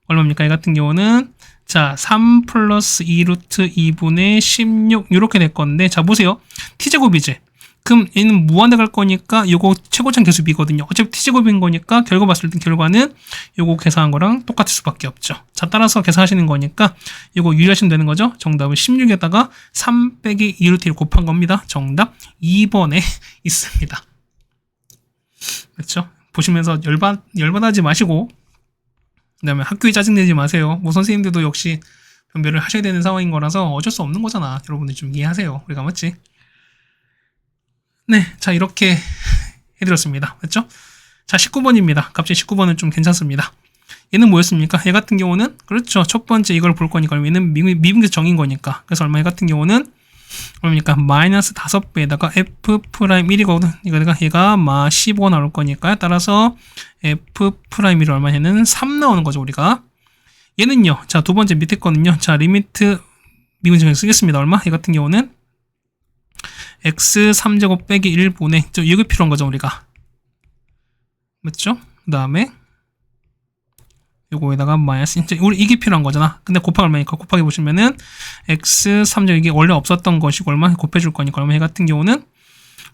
얼마입니까? 이 같은 경우는 자 3 플러스 2 루트 2분의 16 이렇게 될 건데 자 보세요. t제곱이지. 그럼 얘는 무한대 갈 거니까 요거 최고점 계수비거든요. 어차피 t제곱인 거니까 결과 봤을 때 결과는 요거 계산한 거랑 똑같을 수밖에 없죠. 자 따라서 계산하시는 거니까 요거 유리하시면 되는 거죠. 정답은 16에다가 3 빼기 2 루트 1 곱한 겁니다. 정답 2번에 있습니다. 그렇죠? 보시면서 열받아하지 마시고 그 다음에 학교에 짜증내지 마세요. 뭐 선생님들도 역시 변별을 하셔야 되는 상황인 거라서 어쩔 수 없는 거잖아. 여러분들 좀 이해하세요. 우리가 맞지? 네, 자 이렇게 해드렸습니다. 맞죠? 자 19번입니다. 갑자기 19번은 좀 괜찮습니다. 얘는 뭐였습니까? 얘 같은 경우는 그렇죠. 첫 번째 이걸 볼 거니까 얘는 미분계수 정인 거니까 그래서 얼마 얘 같은 경우는 얼마입니까? 마이너스 5배에다가 f'1이거든. 얘가 15가 나올 거니까요. 따라서 f'1이 얼마냐는 3 나오는 거죠, 우리가. 얘는요. 자, 두 번째 밑에 거는요. 자, 리미트 미분정에 쓰겠습니다. 얼마? 얘 같은 경우는 x 3제곱 빼기 1분의 이게 필요한 거죠, 우리가. 맞죠? 그 다음에 요거에다가 마이너스 이제 우리 이게 필요한 거잖아. 근데 곱하기 얼마니까 곱하기 보시면은 x 3제곱 이게 원래 없었던 것이고 얼마 곱해줄 거니까 얼마 얘 같은 경우는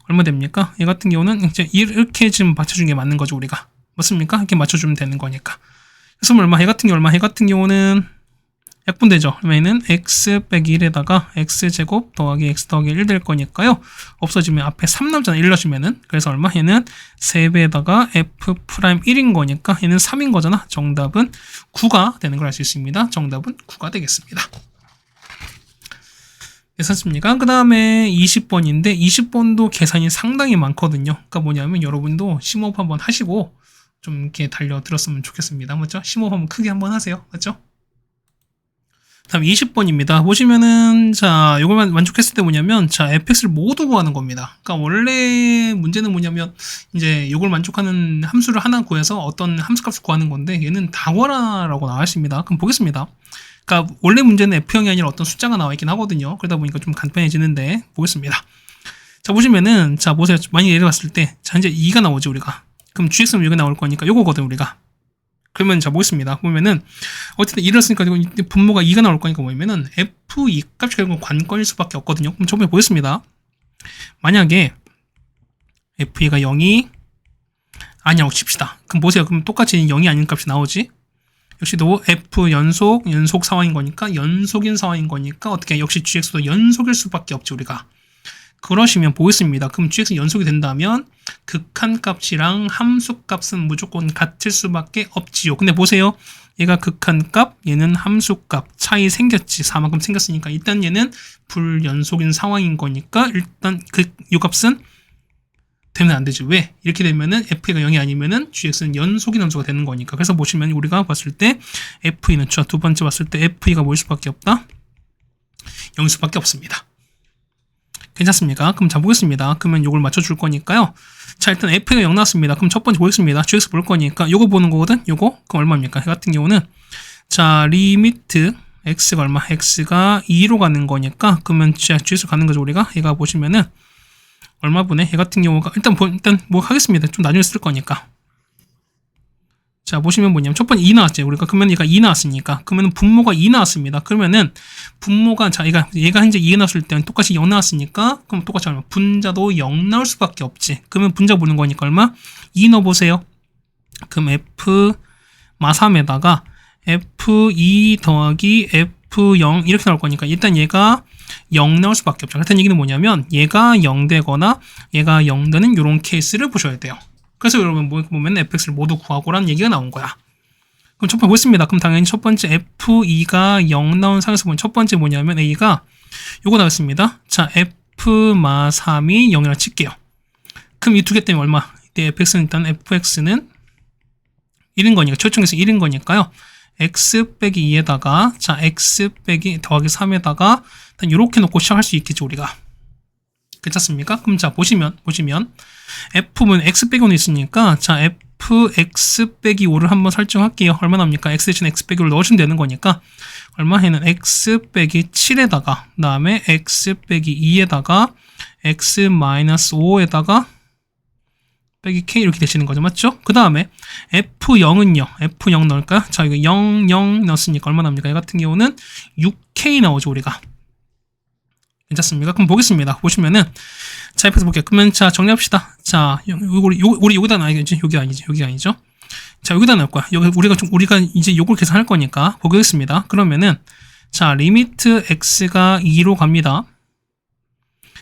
얼마 됩니까? 얘 같은 경우는 이제 이렇게 지금 맞춰주는 게 맞는 거죠, 우리가. 맞습니까? 이렇게 맞춰주면 되는 거니까. 그래서 얼마? 얘 같은 경우는 약분되죠. 그러면은 x 빼기 1에다가 x제곱 더하기 x 더하기 1 될 거니까요. 없어지면 앞에 3 남잖아. 1 넣으시면은. 그래서 얼마? 얘는 3배에다가 f'1인 거니까 얘는 3인 거잖아. 정답은 9가 되는 걸 알 수 있습니다. 정답은 9가 되겠습니다. 됐습니까? 그 다음에 20번인데 20번도 계산이 상당히 많거든요. 그러니까 뭐냐면 여러분도 심호흡 한번 하시고 좀 이렇게 달려들었으면 좋겠습니다. 맞죠? 심호흡 한번 크게 한번 하세요. 맞죠? 다음 20번입니다. 보시면은 자 이걸 만족했을 때 뭐냐면 자 fx를 모두 구하는 겁니다. 그러니까 원래 문제는 뭐냐면 이제 이걸 만족하는 함수를 하나 구해서 어떤 함수값을 구하는 건데 얘는 다 구하라라고 나와 있습니다. 그럼 보겠습니다. 그러니까 원래 문제는 f형이 아니라 어떤 숫자가 나와 있긴 하거든요. 그러다 보니까 좀 간편해지는데 보겠습니다. 자 보시면은 자 보세요. 많이 내려갔을 때 자 이제 2가 나오죠 우리가. 그럼 gx는 여기 나올 거니까 요거거든 우리가. 그러면 자 보겠습니다. 보면은 어쨌든 2를 쓰니까 분모가 2가 나올 거니까 뭐냐면은 f2 값이 결국 관건일 수밖에 없거든요. 그럼 저번에 보겠습니다. 만약에 f2가 0이 아니라고 칩시다. 그럼 보세요. 그럼 똑같이 0이 아닌 값이 나오지. 역시도 f 연속 상황인 거니까 연속인 상황인 거니까 어떻게 역시 gx도 연속일 수밖에 없죠 우리가. 그러시면 보겠습니다. 그럼 gx는 연속이 된다면 극한값이랑 함수값은 무조건 같을 수밖에 없지요. 근데 보세요. 얘가 극한값, 얘는 함수값 차이 생겼지. 4만큼 생겼으니까 일단 얘는 불연속인 상황인 거니까 일단 요 값은 되면 안 되지. 왜? 이렇게 되면은 f가 0이 아니면은 gx는 연속인 함수가 되는 거니까. 그래서 보시면 우리가 봤을 때 f는 두 번째 봤을 때 f가 뭐일 수밖에 없다? 0일 수밖에 없습니다. 괜찮습니까? 그럼 자 보겠습니다. 그러면 요걸 맞춰줄 거니까요. 자 일단 f가 0 나왔습니다. 그럼 첫 번째 보겠습니다. gx 볼 거니까 요거 보는 거거든. 요거 그럼 얼마입니까? 이 같은 경우는 자 리미트 x가 얼마? x가 2로 가는 거니까 그러면 gx 가는 거죠 우리가. 얘가 보시면은 얼마 분에 얘 같은 경우가 일단 뭐 하겠습니다. 좀 나중에 쓸 거니까 자, 보시면 뭐냐면 첫 번째 2 나왔죠. 우리가 그러면 얘가 2 나왔으니까. 그러면 분모가 2 나왔습니다. 그러면은 분모가 자, 얘가 현재 2 나왔을 때는 똑같이 0 나왔으니까 그럼 똑같이 얼마? 분자도 0 나올 수밖에 없지. 그러면 분자 보는 거니까 얼마? 2 넣어 보세요. 그럼 F 마 3에다가 F2 더하기 F0 이렇게 나올 거니까 일단 얘가 0 나올 수밖에 없죠. 그렇다는 얘기는 뭐냐면 얘가 0 되거나 얘가 0 되는 이런 케이스를 보셔야 돼요. 그래서 여러분 보면 fx를 모두 구하고라는 얘기가 나온 거야. 그럼 첫 번째 보겠습니다. 그럼 당연히 첫 번째 f2가 0 나온 상에서 보면 첫 번째 뭐냐면 a가 요거 나왔습니다. 자, f 마 3이 0이라고 칠게요. 그럼 이 두 개 때문에 얼마? 이때 fx는 일단 fx는 1인 거니까 최종에서 1인 거니까요. x 빼기 2에다가 자 x 빼기 더하기 3에다가 일단 이렇게 놓고 시작할 수 있겠죠 우리가. 괜찮습니까? 그럼 자 보시면 f는 x 빼기 5는 있으니까 자 fx 빼기 5를 한번 설정할게요. 얼마 나옵니까? x 대신 x 빼기 5를 넣으시면 되는 거니까 얼마 해는 x 빼기 7에다가 그 다음에 x 빼기 2에다가 x 마이너스 5에다가 빼기 k 이렇게 되시는 거죠. 맞죠? 그 다음에 f0은요. f0 넣을까요? 자 이거 0, 0 넣었으니까 얼마 나옵니까? 얘 같은 경우는 6k 나오죠 우리가. 괜찮습니까? 그럼 보겠습니다. 보시면은 자 옆에서 볼게요. 그러면 자 정리합시다. 자 우리 여기다 놔야겠지. 여기 아니죠. 자 여기다 넣을 거야. 여기 우리가 이제 요걸 계산할 거니까 보겠습니다. 그러면은 자 리미트 x가 2로 갑니다.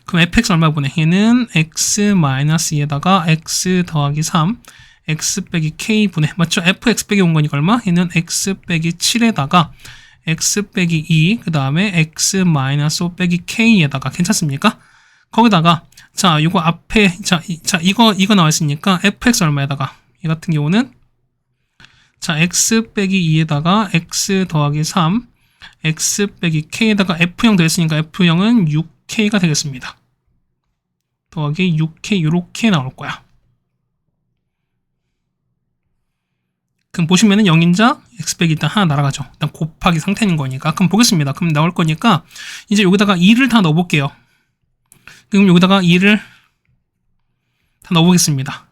그럼 fx 얼마 보내? 얘는 x 마이너스 2에다가 x 더하기 3 x 빼기 k 분해 맞죠? fx 빼기 온 거니까 얼마? 얘는 x 빼기 7에다가 x 빼기 2 그 다음에 x 마이너스 5 빼기 k에다가 괜찮습니까? 거기다가 자 요거 앞에 자 이거 나와 있으니까 fx 얼마에다가 이 같은 경우는 자 x 빼기 2에다가 x 더하기 3 x 빼기 k에다가 f0 됐으니까 f0은 6k가 되겠습니다. 더하기 6k 요렇게 나올 거야. 그럼 보시면은 0인자 x 빼기 일단 하나 날아가죠. 일단 곱하기 상태인 거니까. 그럼 보겠습니다. 그럼 나올 거니까 이제 여기다가 2를 다 넣어볼게요. 그럼 여기다가 2를 다 넣어보겠습니다.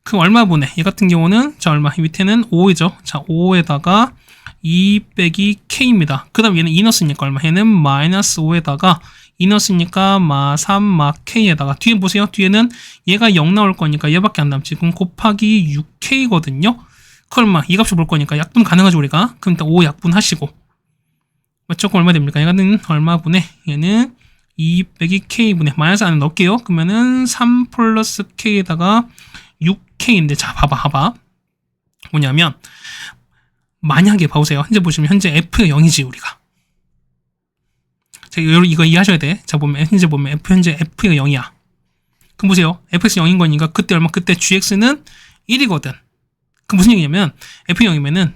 그럼 얼마 보내? 얘 같은 경우는 자 얼마? 이 밑에는 5이죠. 자 5에다가 2 빼기 k입니다. 그 다음 얘는 2 넣었으니까 얼마? 얘는 마이너스 5에다가 2 넣었으니까 마 3 마 k에다가 뒤에 보세요. 뒤에는 얘가 0 나올 거니까 얘밖에 안 남지. 그럼 곱하기 6k거든요. 그 얼마? 이 값을 볼 거니까 약분 가능하죠 우리가. 그럼 일단 5 약분하시고 맞죠? 그럼 얼마 됩니까? 얘는 얼마 분해? 얘는 2 빼기 k분해 마이너스 안에 넣을게요. 그러면은 3 플러스 k에다가 6k인데 자 봐봐 뭐냐면 만약에 봐보세요. 현재 보시면 현재 f가 0이지 우리가. 자, 이거 이해하셔야 돼. 자, 현재 보면 현재 f가 0이야. 그럼 보세요. fx 0인 거니까 그때 얼마? 그때 gx는 1이거든. 그럼 무슨 얘기냐면 f 0이면은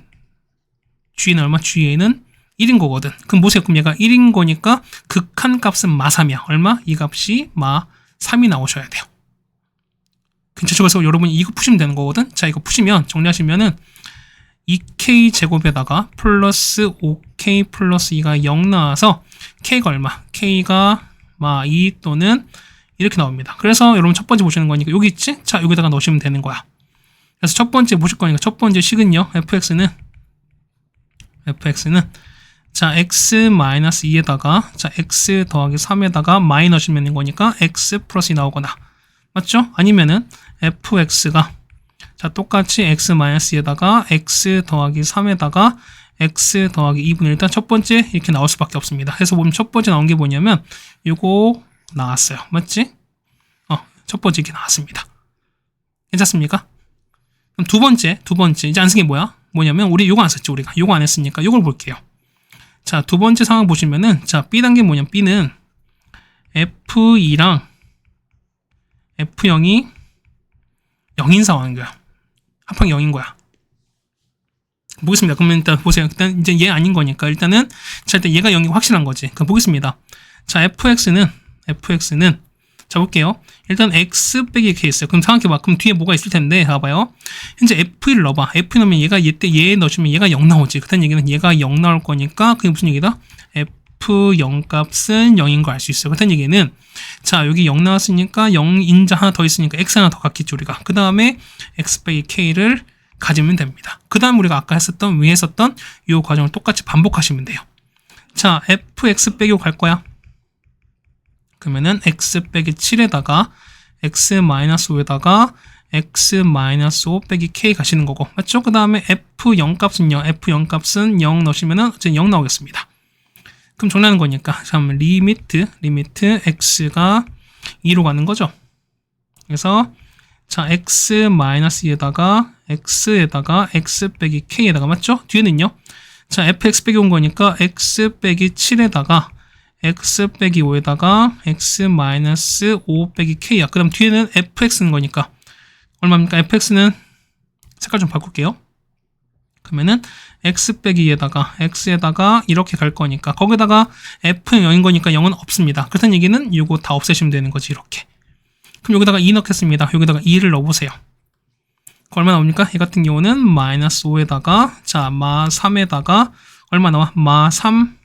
g는 얼마? g는 1인 거거든. 그럼 보세요. 그럼 얘가 1인 거니까 극한 값은 마 3이야. 얼마? 이 값이 마 3이 나오셔야 돼요. 괜찮죠? 그래서 여러분이 이거 푸시면 되는 거거든. 자, 이거 푸시면 정리하시면은 2k 제곱에다가 플러스 5k 플러스 2가 0 나와서 k가 얼마? k가 마 2 또는 이렇게 나옵니다. 그래서 여러분 첫 번째 보시는 거니까 여기 있지? 자 여기다가 넣으시면 되는 거야. 그래서 첫 번째 보실 거니까 첫 번째 식은요. fx는 자 x 마이너스 2에다가 자 x 더하기 3에다가 마이 넣으시면 되는 거니까 x 플러스 2 나오거나 맞죠? 아니면은 fx가 자 똑같이 x 마이너스 2에다가 x 더하기 3에다가 x 더하기 2분의 일단 첫 번째 이렇게 나올 수밖에 없습니다. 그래서 보면 첫 번째 나온 게 뭐냐면 요거 나왔어요. 맞지? 첫 번째 이렇게 나왔습니다. 괜찮습니까? 그럼 두 번째 이제 안 쓴 게 뭐냐면 우리 요거 안 썼죠. 우리가 요거 안 했으니까 요걸 볼게요. 자 두 번째 상황 보시면은 자 b 단계 뭐냐면 b는 f2랑 f0이 0인 상황인 거야. 합항이 0인 거야. 보겠습니다. 그러면 일단 보세요. 일단 이제 얘 아닌 거니까 일단은 자 일단 얘가 0이 확실한 거지. 그럼 보겠습니다. 자 fx는 자 볼게요. 일단 x 빼기 k 있어요. 그럼 생각해봐. 그럼 뒤에 뭐가 있을 텐데 봐봐요. 현재 f1을 넣어봐. f 넣으면 얘가 얘 넣으시면 얘가 0 나오지. 그렇다는 얘기는 얘가 0 나올 거니까 그게 무슨 얘기다? f0 값은 0인 거 알 수 있어요. 그렇다는 얘기는 자 여기 0 나왔으니까 0인자 하나 더 있으니까 x 하나 더 갖겠죠 우리가. 그 다음에 x 빼기 k를 가지면 됩니다. 그 다음 우리가 아까 위에 했었던 이 과정을 똑같이 반복하시면 돼요. 자, fx 빼기 5 갈 거야. 그러면은 x 빼기 7에다가 x-5에다가 x-5 빼기 k 가시는 거고, 맞죠? 그 다음에 f0 값은요, f0 값은 0 넣으시면은 어쨌든 0 나오겠습니다. 그럼 정리하는 거니까, 그러면 리미트 x가 2로 가는 거죠. 그래서 자, x-2에다가 x에다가 x 빼기 k에다가, 맞죠? 뒤에는요, 자, fx 빼기 온 거니까 x 빼기 7에다가 x 빼기 5에다가 x-5 빼기 k야. 그 다음 뒤에는 fx는 거니까 얼마입니까? fx는 색깔 좀 바꿀게요. 그러면은 x 빼기 2에다가 x에다가 이렇게 갈 거니까 거기다가 f는 0인 거니까 0은 없습니다. 그렇다는 얘기는 이거 다 없애시면 되는 거지. 이렇게. 그럼 여기다가 2 넣겠습니다. 여기다가 2를 넣어보세요. 얼마 나옵니까? 이 같은 경우는 -5에다가 자, -3에다가 얼마 나와? -3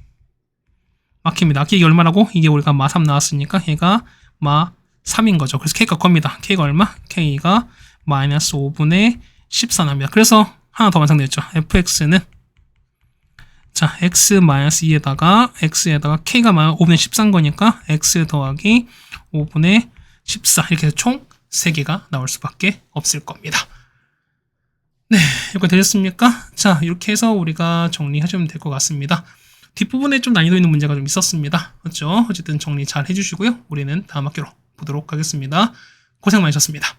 막힙니다. 이게 얼마라고? 이게 우리가 -3 나왔으니까 얘가 -3인 거죠. 그래서 k가 겁니다. k가 얼마? k가 -5분의 14 납니다. 그래서 하나 더 완성되었죠. fx는 자, x-2에다가 x에다가 k가 5분의 14인 거니까 x 더하기 5분의 14 이렇게 해서 총 3개가 나올 수밖에 없을 겁니다. 네, 여기까지 되셨습니까? 자, 이렇게 해서 우리가 정리하시면 될 것 같습니다. 뒷부분에 좀 난이도 있는 문제가 좀 있었습니다. 그렇죠? 어쨌든 정리 잘 해주시고요. 우리는 다음 학기로 보도록 하겠습니다. 고생 많으셨습니다.